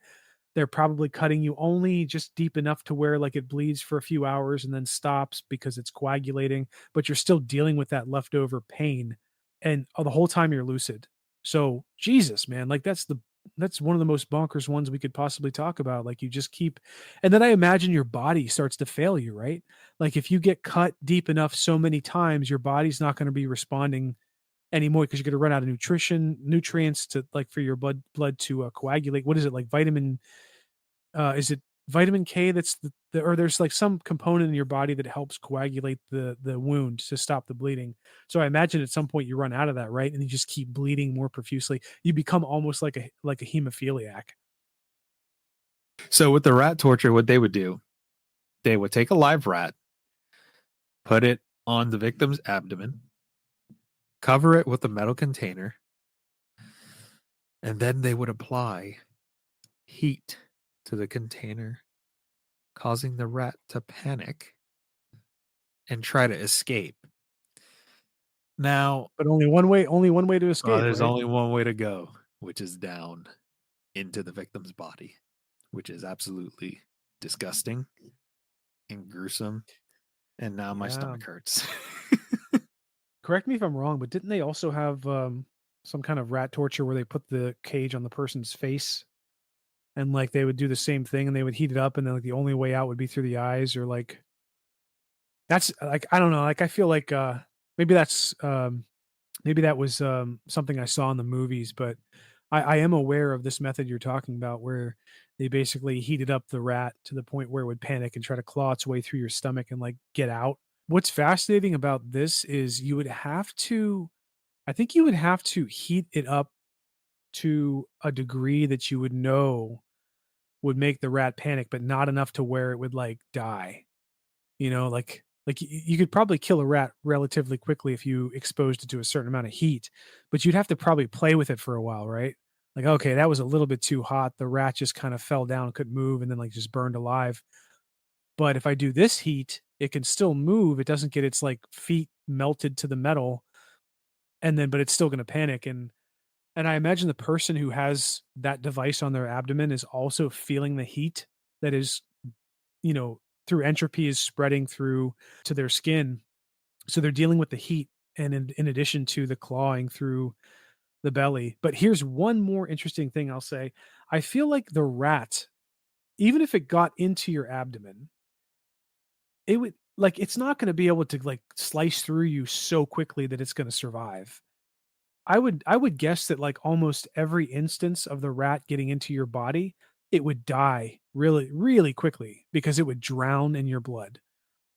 they're probably cutting you only just deep enough to where like it bleeds for a few hours and then stops because it's coagulating, but you're still dealing with that leftover pain and the whole time you're lucid. So Jesus, man, like that's one of the most bonkers ones we could possibly talk about. Like you just keep, and then I imagine your body starts to fail you, right? Like if you get cut deep enough so many times, your body's not going to be responding anymore because you're going to run out of nutrients to like for your blood to coagulate. What is it like vitamin is it vitamin K that's or there's like some component in your body that helps coagulate the wound to stop the bleeding. So I imagine at some point you run out of that, right? And you just keep bleeding more profusely. You become almost like a hemophiliac. So with the rat torture, what they would do, they would take a live rat, put it on the victim's abdomen, cover it with a metal container, and then they would apply heat to the container, causing the rat to panic and try to escape. Now, But only one way to escape, there's right? only one way to go, which is down into the victim's body, which is absolutely disgusting and gruesome. And now my Yeah. stomach hurts. Correct me if I'm wrong, but didn't they also have some kind of rat torture where they put the cage on the person's face and like they would do the same thing and they would heat it up and then like the only way out would be through the eyes or like that's like I don't know, like I feel like maybe that's maybe that was something I saw in the movies, but I am aware of this method you're talking about where they basically heated up the rat to the point where it would panic and try to claw its way through your stomach and like get out. What's fascinating about this is I think you would have to heat it up to a degree that you would know would make the rat panic, but not enough to where it would like die. You could probably kill a rat relatively quickly if you exposed it to a certain amount of heat, but you'd have to probably play with it for a while, right? Like, okay, that was a little bit too hot. The rat just kind of fell down, couldn't move, and then like just burned alive. But if I do this heat, it can still move. It doesn't get its like feet melted to the metal, and then but it's still going to panic. And I imagine the person who has that device on their abdomen is also feeling the heat that is, through entropy is spreading through to their skin. So they're dealing with the heat and in addition to the clawing through the belly. But here's one more interesting thing I'll say. I feel like the rat, even if it got into your abdomen, it would like it's not going to be able to like slice through you so quickly that it's going to survive. I would guess that like almost every instance of the rat getting into your body, it would die really, really quickly because it would drown in your blood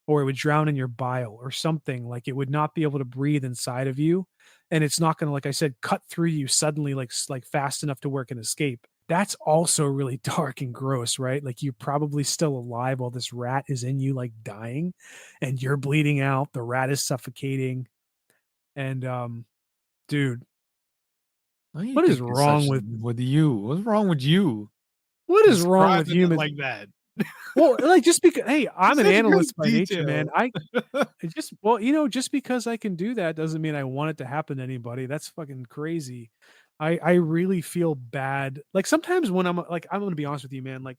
or it would drown in your bile or something. Like it would not be able to breathe inside of you. And it's not gonna, like I said, cut through you suddenly, like fast enough to work and escape. That's also really dark and gross, right? Like you're probably still alive while this rat is in you, like dying, and you're bleeding out. The rat is suffocating. And dude, Why do you what is think it's wrong such with with you? What's wrong with you? what is wrong with Describing it humans? like that. Well, like, just because hey, I'm an Such great analyst by nature, man. detail. I just well, just because I can do that doesn't mean I want it to happen to anybody. That's fucking crazy. I really feel bad. Like, sometimes when I'm gonna be honest with you, man, like,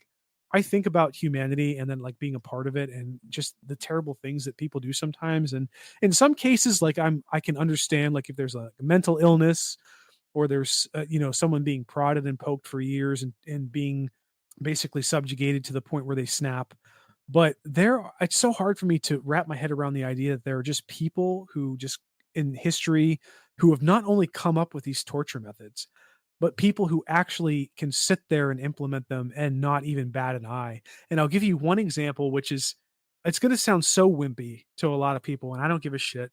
I think about humanity and then, like, being a part of it and just the terrible things that people do sometimes, and in some cases, like, I can understand, like, if there's a mental illness or there's someone being prodded and poked for years and being basically subjugated to the point where they snap. But it's so hard for me to wrap my head around the idea that there are just people who just in history who have not only come up with these torture methods, but people who actually can sit there and implement them and not even bat an eye. And I'll give you one example, which is it's going to sound so wimpy to a lot of people, and I don't give a shit.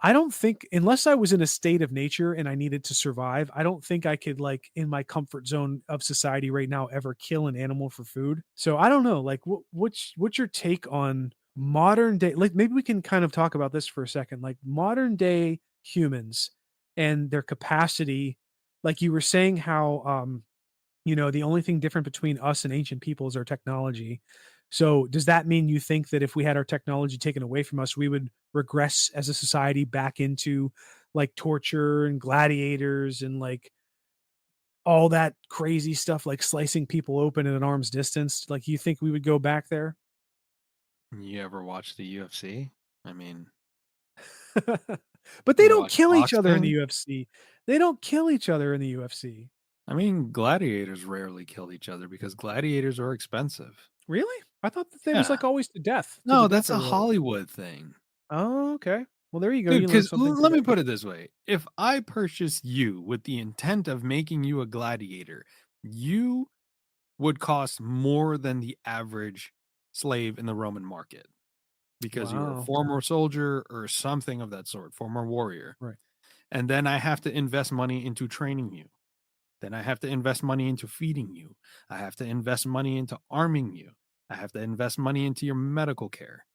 I don't think unless I was in a state of nature and I needed to survive, I don't think I could, like, in my comfort zone of society right now, ever kill an animal for food. So I don't know, like, what's your take on modern day, like, maybe we can kind of talk about this for a second, like, modern day humans and their capacity, like you were saying how, the only thing different between us and ancient people is our technology. So does that mean you think that if we had our technology taken away from us, we would regress as a society back into like torture and gladiators and like all that crazy stuff, like slicing people open at an arm's distance? Like, you think we would go back there? You ever watch the UFC? I mean, But they you don't watch kill each other in the boxing? UFC. They don't kill each other in the UFC. I mean, gladiators rarely kill each other because gladiators are expensive. Really? I thought that there was Yeah. like always to the No, death that's or a whatever. Hollywood thing. Oh, okay. Well, there you go. Dude, You learned because something let me today. put it this way. If I purchase you with the intent of making you a gladiator, you would cost more than the average slave in the Roman market because you're a Wow. former soldier or something of that sort, former warrior. Right. And then I have to invest money into training you. Then I have to invest money into feeding you. I have to invest money into arming you. I have to invest money into your medical care.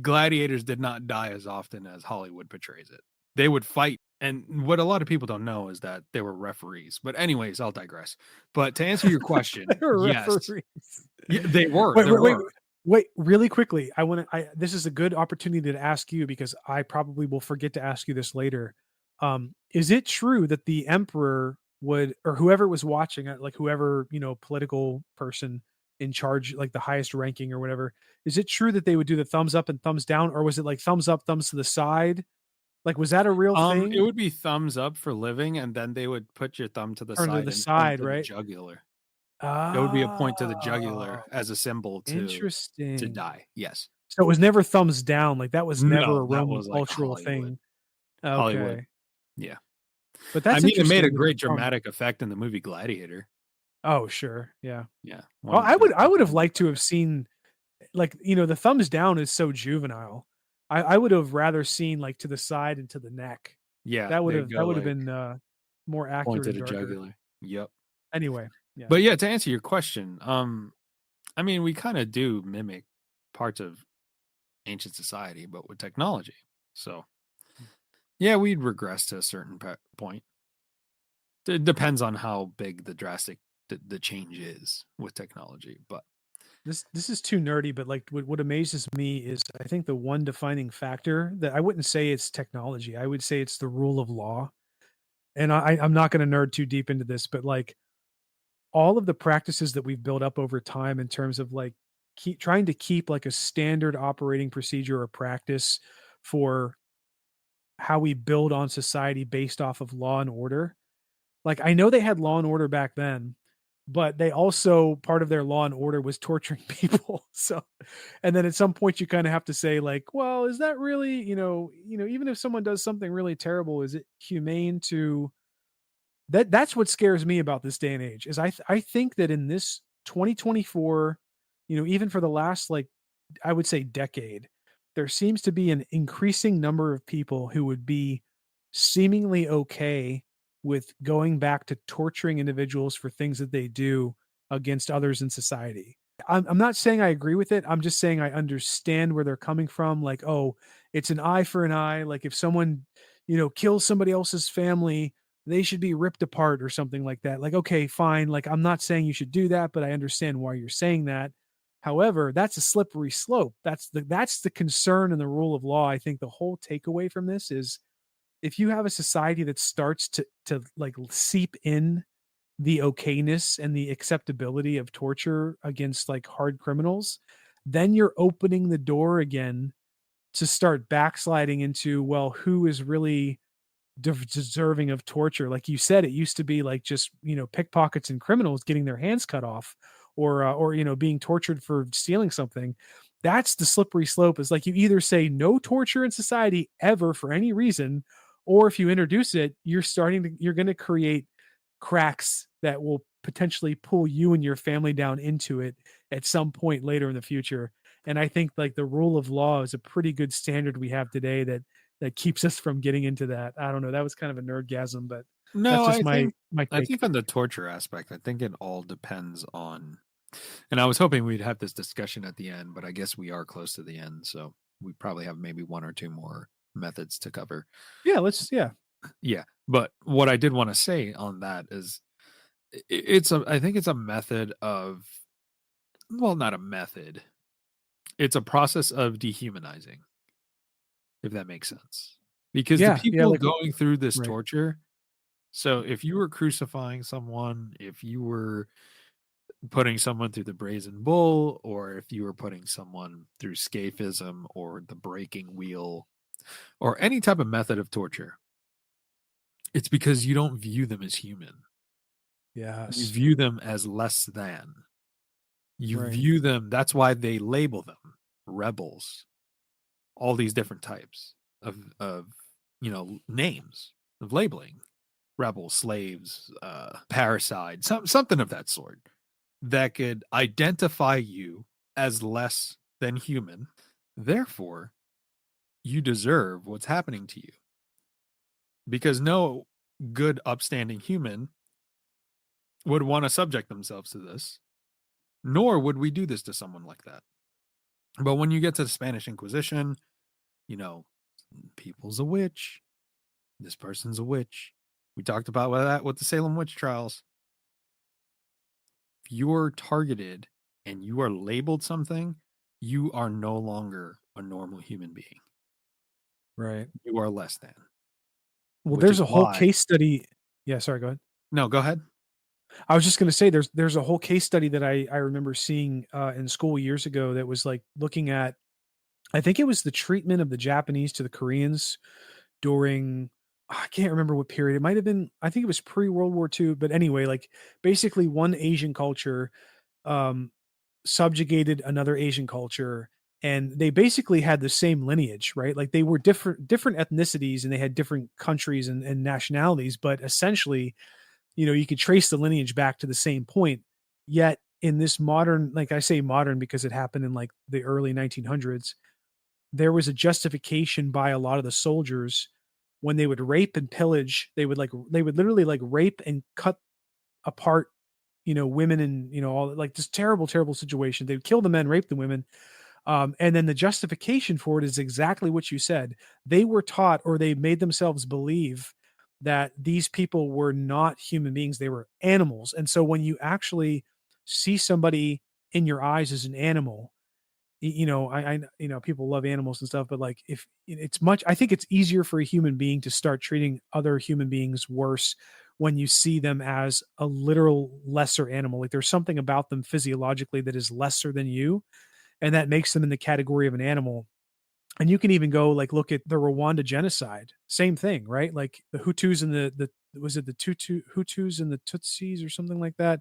Gladiators did not die as often as Hollywood portrays it. They would fight. And what a lot of people don't know is that they were referees. But, anyways, I'll digress. But to answer your question, They were yes. referees. Yeah, they were. Wait, There wait, wait, were. wait, really quickly. This is a good opportunity to ask you because I probably will forget to ask you this later. Is it true that the emperor would, or whoever was watching it, like whoever, political person in charge, like the highest ranking or whatever, is it true that they would do the thumbs up and thumbs down, or was it like thumbs up, thumbs to the side? Like, was that a real It thing? would be thumbs up for living, and then they would put your thumb to the Or to side the and point side, to the right? jugular. It would be a point to the jugular Oh, as a symbol to interesting. die. Yes. So it was never thumbs down, like, that was never a No, that Roman was like cultural Hollywood. thing. Hollywood. Okay. Yeah. But I that's mean, it made interesting a that great from dramatic effect in the movie Gladiator. oh, sure, yeah. Yeah, Well, one of the I would best I would have performances liked to have ever. seen, like, the thumbs down is so juvenile. I would have rather seen, like, to the side and to the neck. Yeah, That they'd go would have like been, more point accurate to and the darker. jugular. Yep. Anyway, yeah. But yeah, to answer your question, I mean, we kind of do mimic parts of ancient society, but with technology. So yeah, we'd regress to a certain point. It depends on how big the change is with technology, but This is too nerdy, but like what amazes me is I think the one defining factor that I wouldn't say it's technology. I would say it's the rule of law. And I'm not going to nerd too deep into this, but like all of the practices that we've built up over time in terms of like keep trying to keep like a standard operating procedure or practice for how we build on society based off of law and order. Like I know they had law and order back then, but they also part of their law and order was torturing people. So and then at some point you kind of have to say like, well, is that really, even if someone does something really terrible, is it humane to that's what scares me about this day and age is I think that in this 2024, even for the last like I would say decade, there seems to be an increasing number of people who would be seemingly okay with going back to torturing individuals for things that they do against others in society. I'm not saying I agree with it. I'm just saying I understand where they're coming from. Like, oh, it's an eye for an eye. Like if someone, kills somebody else's family, they should be ripped apart or something like that. Like, okay, fine. Like, I'm not saying you should do that, but I understand why you're saying that. However, that's a slippery slope. That's the concern and the rule of law. I think the whole takeaway from this is if you have a society that starts to like seep in the okayness and the acceptability of torture against like hard criminals, then you're opening the door again to start backsliding into, well, who is really deserving of torture. Like you said, it used to be like just pickpockets and criminals getting their hands cut off, or being tortured for stealing something. That's the slippery slope. Is like you either say no torture in society ever for any reason, or if you introduce it, you're going to create cracks that will potentially pull you and your family down into it at some point later in the future. And I think like the rule of law is a pretty good standard we have today that keeps us from getting into that. I don't know. That was kind of a nerdgasm, but that's no, just my I take. think on the torture aspect, I think it all depends on, and I was hoping we'd have this discussion at the end, but I guess we are close to the end, so we probably have maybe one or two more methods to cover. Yeah, yeah. Yeah, but what I did want to say on that is I think it's a method of, well, not a method. It's a process of dehumanizing, if that makes sense. Because the Yeah, yeah, people like going through this right. torture, so if you were crucifying someone, if you were putting someone through the Brazen Bull, or if you were putting someone through scaphism or the breaking wheel, or any type of method of torture, it's because you don't view them as human. You Yes. view them as less than. You Right. view them, that's why they label them rebels, all these different types of names of labeling, rebels, slaves, parasite, something of that sort that could identify you as less than human. Therefore, you deserve what's happening to you, because no good upstanding human would want to subject themselves to this, nor would we do this to someone like that. But when you get to the Spanish Inquisition, you know, people's a witch, this person's a witch. We talked about that with the Salem witch trials. If you're targeted and you are labeled something, you are no longer a normal human being. Right. You are less than, Well, which there's is a whole why. case study. Yeah, sorry, go ahead. No, go ahead. I was just going to say there's a whole case study that I remember seeing in school years ago that was like looking at I think it was the treatment of the Japanese to the Koreans during I can't remember what period. It might have been I think it was pre-World War II, but anyway, like basically one Asian culture um subjugated another Asian culture and they basically had the same lineage, right? Like they were different ethnicities and they had different countries and nationalities, but essentially, you could trace the lineage back to the same point. Yet in this modern, like I say modern because it happened in like the early 1900s, there was a justification by a lot of the soldiers when they would rape and pillage, they would literally like rape and cut apart women and all like this terrible situation. They would kill the men, rape the women, and then the justification for it is exactly what you said. They were taught or they made themselves believe that these people were not human beings, they were animals. And so when you actually see somebody in your eyes as an animal, people love animals and stuff, but like if it's much, I think it's easier for a human being to start treating other human beings worse when you see them as a literal lesser animal. Like there's something about them physiologically that is lesser than you, and that makes them in the category of an animal. And you can even go like look at the Rwanda genocide. Same thing, right? Like the Hutus and the was it the Hutus and the Tutsis or something like that?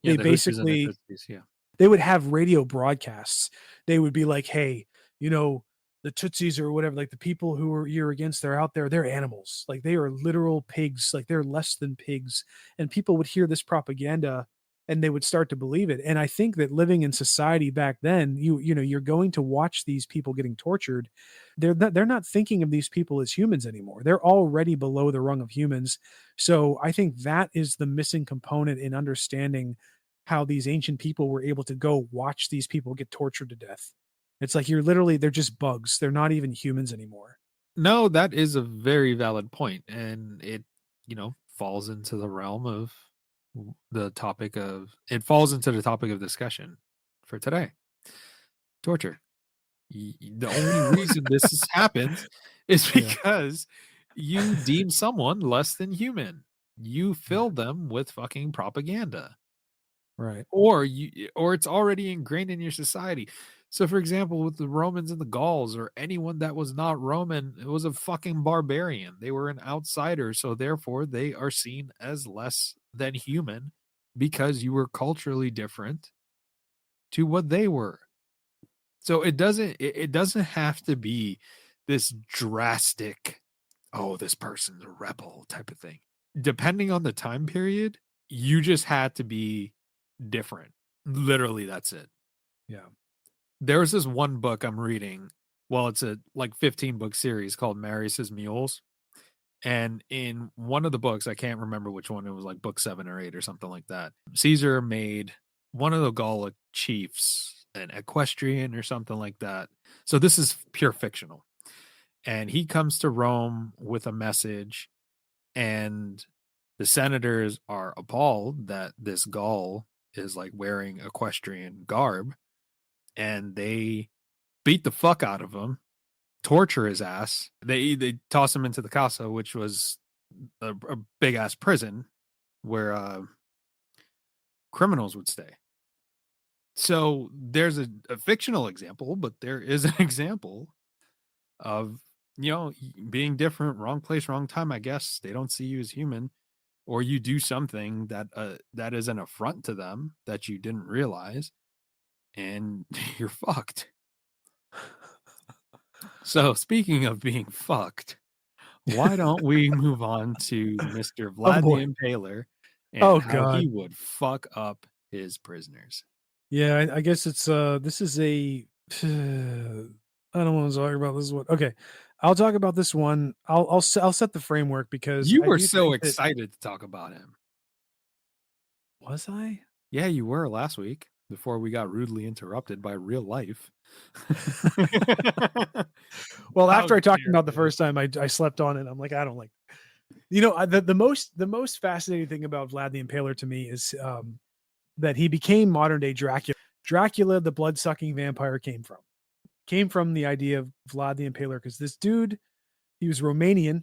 Yeah, They the Hutus and the basically Tutsis, yeah. they would have radio broadcasts. They would be like, "Hey, you know, the Tutsis or whatever, like the people who are you're against, they're out there. They're animals. Like they are literal pigs. Like they're less than pigs." And people would hear this propaganda and they would start to believe it. And I think that living in society back then, you're going to watch these people getting tortured. They're not thinking of these people as humans anymore. They're already below the rung of humans. So I think that is the missing component in understanding how these ancient people were able to go watch these people get tortured to death. It's like they're just bugs. They're not even humans anymore. No, that is a very valid point, and it, falls into the realm of it falls into the topic of discussion for today. Torture. The only reason happens is Yeah, because you deem someone less than human. You yeah, fill them with fucking propaganda. right. Or it's already ingrained in your society. So for example, with the Romans and the Gauls or anyone that was not Roman, it was a fucking barbarian. They were an outsider, so therefore they are seen as less than human because you were culturally different to what they were. So it doesn't have to be this drastic, oh, this person's a rebel type of thing. Depending on the time period, you just had to be different. Literally, that's it. Yeah. There's this one book I'm reading. Well, it's a like 15 book series called Marius's Mules. And in one of the books, I can't remember which one, it was like book 7 or 8 or something like that. Caesar made one of the Gallic chiefs an equestrian or something like that. So this is pure fictional. And he comes to Rome with a message, and the senators are appalled that this Gaul is like wearing equestrian garb, and they beat the fuck out of him, torture his ass. They toss him into the casa, which was a big ass prison where criminals would stay. So there's a fictional example, but there is an example of being different, wrong place, wrong time. I guess they don't see you as human, or you do something that is an affront to them that you didn't realize, and you're fucked. So speaking of being fucked, why don't we move on to Mr. Oh Vlad the boy. Impaler and Oh how he god. would fuck up his prisoners? Yeah, I guess it's this is a I don't want to talk about this one. Okay. I'll talk about this one. I'll set the framework because You I were do so think that excited to talk about him. was I? Yeah, you were last week before we got rudely interrupted by real life. Well, How after I talked dare about the you? first time, I slept on it. I'm like, I don't like. The most fascinating thing about Vlad the Impaler to me is that he became modern day Dracula. Dracula, the blood sucking vampire, came from the idea of Vlad the Impaler because this dude, he was Romanian.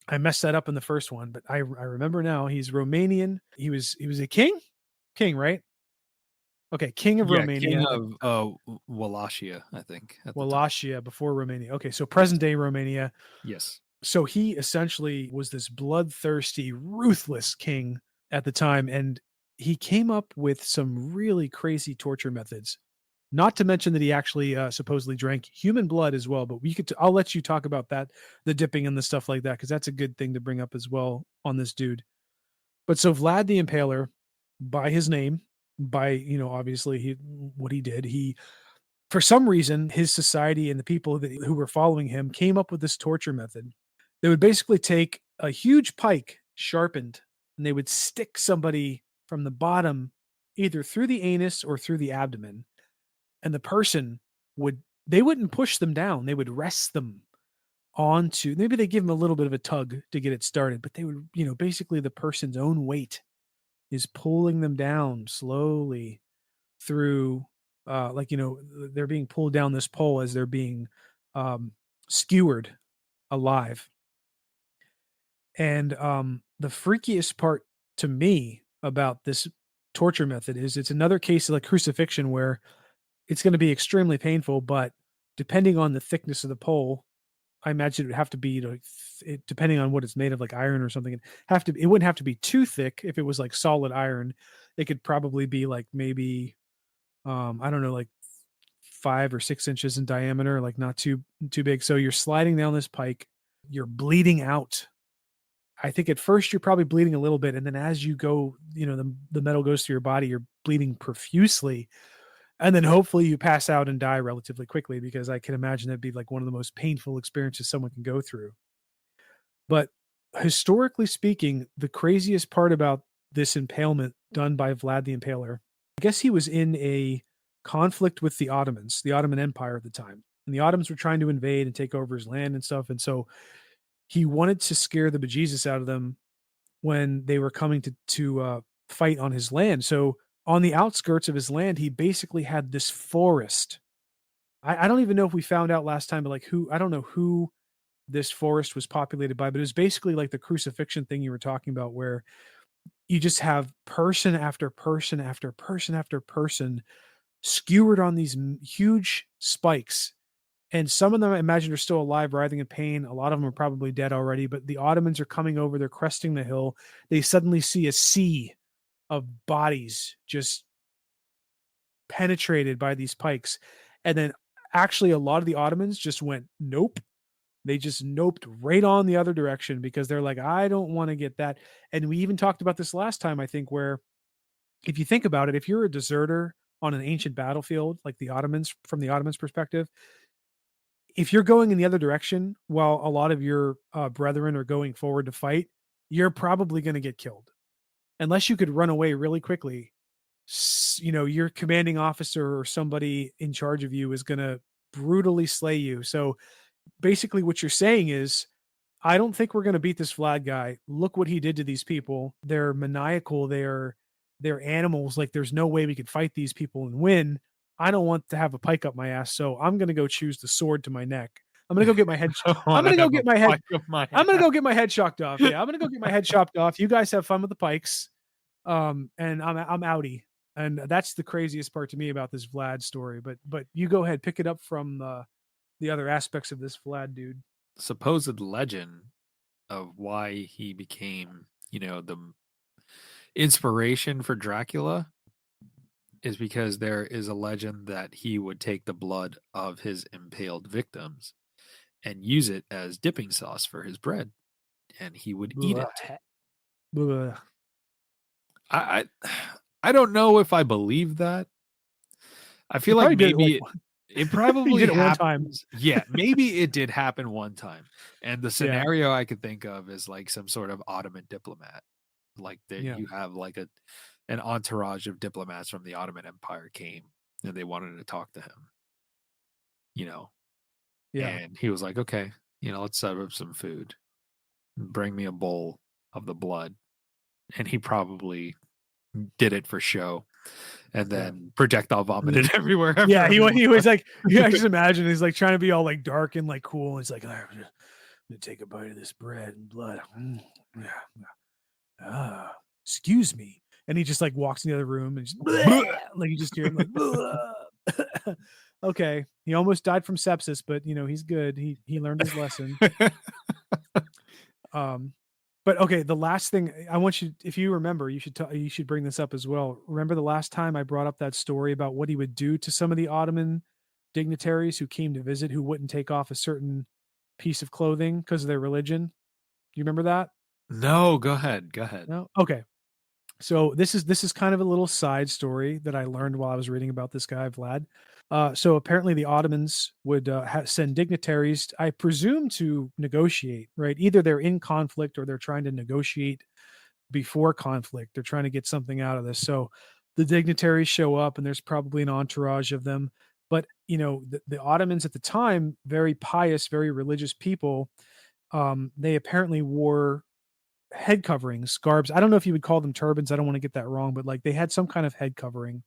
I messed that up in the first one, but I remember now. He's Romanian. He was a king, right? Okay, king of Yeah, king Romania, of Wallachia, I think, at the time. Wallachia before Romania. Okay, so Yes. present day Romania. Yes. So he essentially was this bloodthirsty, ruthless king at the time, and he came up with some really crazy torture methods. Not to mention that he actually supposedly drank human blood as well. But I'll let you talk about that, the dipping and the stuff like that, because that's a good thing to bring up as well on this dude. But so Vlad the Impaler, by his name, by obviously what he did, he for some reason his society and the people who were following him came up with this torture method. They would basically take a huge pike, sharpened, and they would stick somebody from the bottom, either through the anus or through the abdomen, and the person would they wouldn't push them down, they would rest them onto, maybe they give him a little bit of a tug to get it started, but they would, basically the person's own weight is pulling them down slowly through, they're being pulled down this pole as they're being um, skewered alive. And the freakiest part to me about this torture method is it's another case of like crucifixion where it's going to be extremely painful, but depending on the thickness of the pole, I imagine it would have to be like depending on what it's made of, like iron or something. It wouldn't have to be too thick if it was like solid iron. It could probably be like maybe I don't know, like 5 or 6 inches in diameter, like not too big. So you're sliding down this pike, you're bleeding out. I think at first you're probably bleeding a little bit, and then as you go, the metal goes through your body, you're bleeding profusely, and then hopefully you pass out and die relatively quickly because I can imagine that'd be like one of the most painful experiences someone can go through. But historically speaking, the craziest part about this impalement done by Vlad the Impaler, I guess he was in a conflict with the Ottomans, the Ottoman Empire at the time. And the Ottomans were trying to invade and take over his land and stuff. And so he wanted to scare the bejesus out of them when they were coming to fight on his land. So on the outskirts of his land, he basically had this forest. I don't even know if we found out last time, but like I don't know who this forest was populated by, but it was basically like the crucifixion thing you were talking about, where you just have person after person after person after person skewered on these huge spikes. And some of them, I imagine, are still alive, writhing in pain. A lot of them are probably dead already, but the Ottomans are coming over. They're cresting the hill. They suddenly see a sea of bodies just penetrated by these pikes. And then actually, a lot of the Ottomans just went, nope. They just noped right on the other direction because they're like, I don't want to get that. And we even talked about this last time, I think, where if you think about it, if you're a deserter on an ancient battlefield, like the Ottomans, from the Ottomans' perspective, if you're going in the other direction while a lot of your brethren are going forward to fight, you're probably going to get killed unless you could run away really quickly. Your commanding officer or somebody in charge of you is going to brutally slay you. So basically, what you're saying is, I don't think we're going to beat this Vlad guy. Look what he did to these people. They're maniacal. They're animals. Like there's no way we could fight these people and win. I don't want to have a pike up my ass, so I'm going to go choose the sword to my neck. I'm going to go get my head. I I'm want going to to go have a get my head. pike of my I'm going to ass. go get my head chopped off. Yeah, I'm going to go get my head chopped off. You guys have fun with the pikes. And I'm outie. And that's the craziest part to me about this Vlad story. But you go ahead, pick it up from the other aspects of this Vlad dude. Supposed legend of why he became, the inspiration for Dracula is because there is a legend that he would take the blood of his impaled victims and use it as dipping sauce for his bread, and he would eat it. Blah. I I don't know if I believe that. I You feel like probably did it like maybe it you probably did it one time. happens. Yeah, maybe it did happen one time. And the Yeah, scenario I could think of is like some sort of Ottoman diplomat. Like that yeah, you have like an entourage of diplomats from the Ottoman Empire came and they wanted to talk to him, you know. yeah. And he was like, "Okay, let's set up some food. Bring me a bowl of the blood." And he probably did it for show and Yeah. then projectile vomited everywhere after Yeah, everyone he was left. like, yeah, I just imagine he's like trying to be all like dark and like cool. And he's like, I'm gonna take a bite of this bread and blood. Yeah. Excuse me. And he just like walks in the other room and just like you just hear him like okay. He almost died from sepsis, but he's good. He learned his lesson. Um, but okay, the last thing I want you, if you remember, you should bring this up as well. Remember the last time I brought up that story about what he would do to some of the Ottoman dignitaries who came to visit who wouldn't take off a certain piece of clothing because of their religion? Do you remember that? No, go ahead. Go ahead. No. Okay. So this is kind of a little side story that I learned while I was reading about this guy Vlad. So apparently the Ottomans would send dignitaries, I presume, to negotiate. Right, either they're in conflict or they're trying to negotiate before conflict. They're trying to get something out of this. So the dignitaries show up, and there's probably an entourage of them. But, the Ottomans at the time, very pious, very religious people, they apparently wore head coverings, garbs. I don't know if you would call them turbans. I don't want to get that wrong, but like they had some kind of head covering.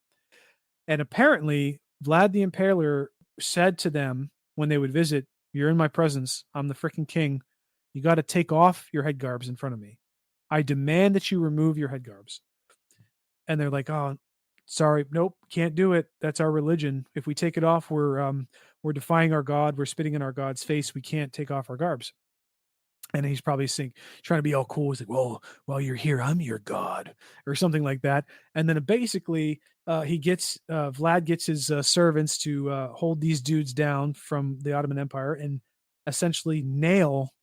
And apparently, Vlad the Impaler said to them when they would visit, "You're in my presence. I'm the freaking king. You got to take off your head garbs in front of me. I demand that you remove your head garbs." And they're like, "Oh, sorry, nope, can't do it. That's our religion. If we take it off, we're defying our God. We're spitting in our God's face. We can't take off our garbs." And he's probably trying to be all cool. He's like, "Well, while you're here, I'm your God," or something like that. And then basically, Vlad gets his servants to hold these dudes down from the Ottoman Empire and essentially nail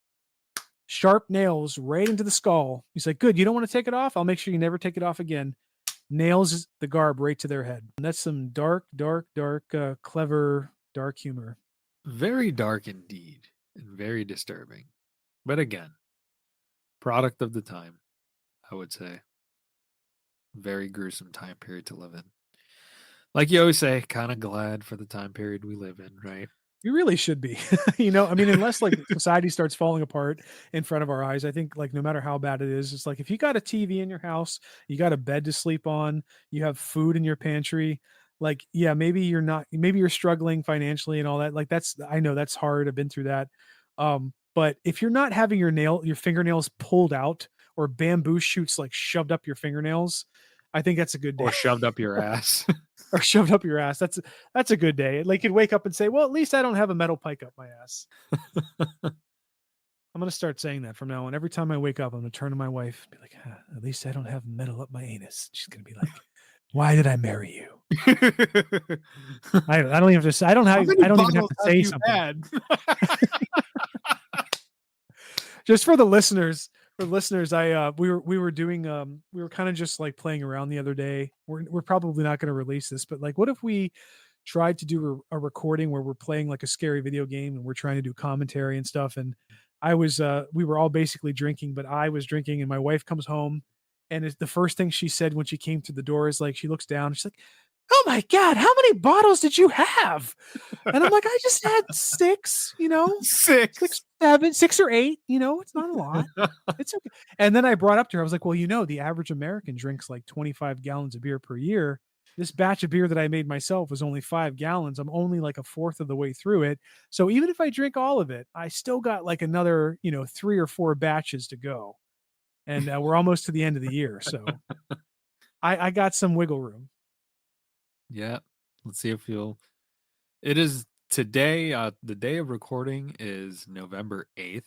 sharp nails right into the skull. He's like, "Good, you don't want to take it off? I'll make sure you never take it off again." Nails the garb right to their head. And that's some dark, dark, dark, clever, dark humor. Very dark indeed, and very disturbing. But again, product of the time, I would say. Very gruesome time period to live in. Like you always say, kind of glad for the time period we live in, right? We really should be. I mean, unless like society starts falling apart in front of our eyes, I think like no matter how bad it is, it's like if you got a TV in your house, you got a bed to sleep on, you have food in your pantry, like yeah, maybe you're struggling financially and all that. Like I know that's hard. I've been through that. But if you're not having your fingernails pulled out or bamboo shoots like shoved up your fingernails, I think that's a good day. Or shoved up your ass. Or shoved up your ass. That's a good day. Like you'd wake up and say, "Well, at least I don't have a metal pike up my ass." I'm gonna start saying that from now on. Every time I wake up, I'm gonna turn to my wife and be like, "At least I don't have metal up my anus." She's gonna be like, "Why did I marry you?" I don't even have to say. I don't even have to say something. Just for the listeners, we were doing we were kind of just like playing around the other day. We're probably not going to release this, but like what if we tried to do a recording where we're playing like a scary video game and we're trying to do commentary and stuff, and we were all basically drinking, but I was drinking and my wife comes home and the first thing she said when she came through the door is like she looks down, she's like, "Oh my God, how many bottles did you have?" And I'm like, "I just had six, Six. 6 or 8, it's not a lot. It's okay." And then I brought up to her, I was like, "Well, the average American drinks like 25 gallons of beer per year. This batch of beer that I made myself was only 5 gallons. I'm only like a fourth of the way through it. So even if I drink all of it, I still got like another, 3 or 4 batches to go. And we're almost to the end of the year. So I got some wiggle room." Yeah. Let's see if it is today. The day of recording is November 8th.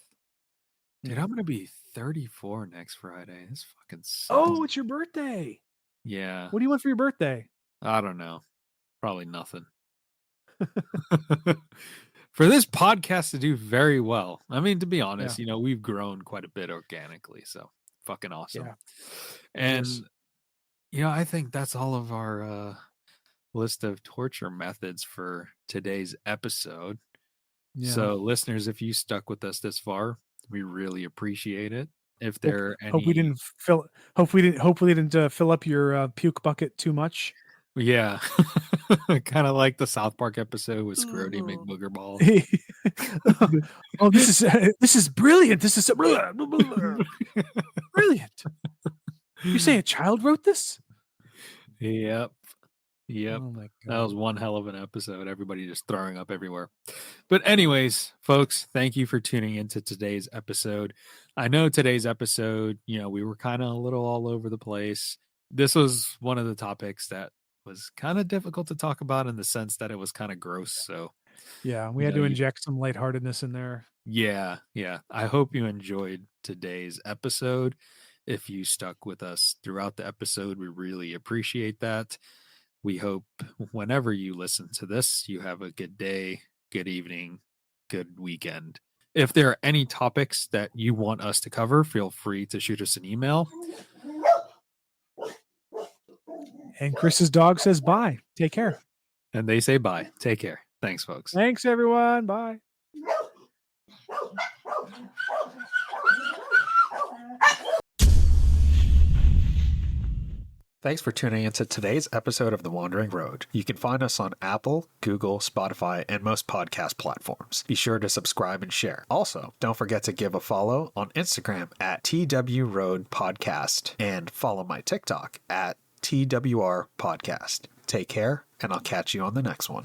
Dude, I'm gonna be 34 next Friday. This fucking sucks. Oh, it's your birthday. Yeah. What do you want for your birthday? I don't know. Probably nothing. For this podcast to do very well. I mean, to be honest, we've grown quite a bit organically, so fucking awesome. Yeah. And I think that's all of our list of torture methods for today's episode. Yeah. So listeners, if you stuck with us this far, we really appreciate it. If there are any, hope we didn't fill up your puke bucket too much. Yeah. Kind of like the South Park episode with Scrody McBoogerball. Oh, this is brilliant. This is brilliant. You say a child wrote this? Yep. Oh my God. That was one hell of an episode. Everybody just throwing up everywhere. But anyways, folks, thank you for tuning into today's episode. I know today's episode, we were kind of a little all over the place. This was one of the topics that was kind of difficult to talk about in the sense that it was kind of gross. So yeah, we had to inject some lightheartedness in there. Yeah. I hope you enjoyed today's episode. If you stuck with us throughout the episode, we really appreciate that. We hope whenever you listen to this, you have a good day, good evening, good weekend. If there are any topics that you want us to cover, feel free to shoot us an email. And Chris's dog says bye. Take care. And they say bye. Take care. Thanks, folks. Thanks, everyone. Bye. Thanks for tuning into today's episode of The Wandering Road. You can find us on Apple, Google, Spotify, and most podcast platforms. Be sure to subscribe and share. Also, don't forget to give a follow on Instagram at twroadpodcast and follow my TikTok at twrpodcast. Take care, and I'll catch you on the next one.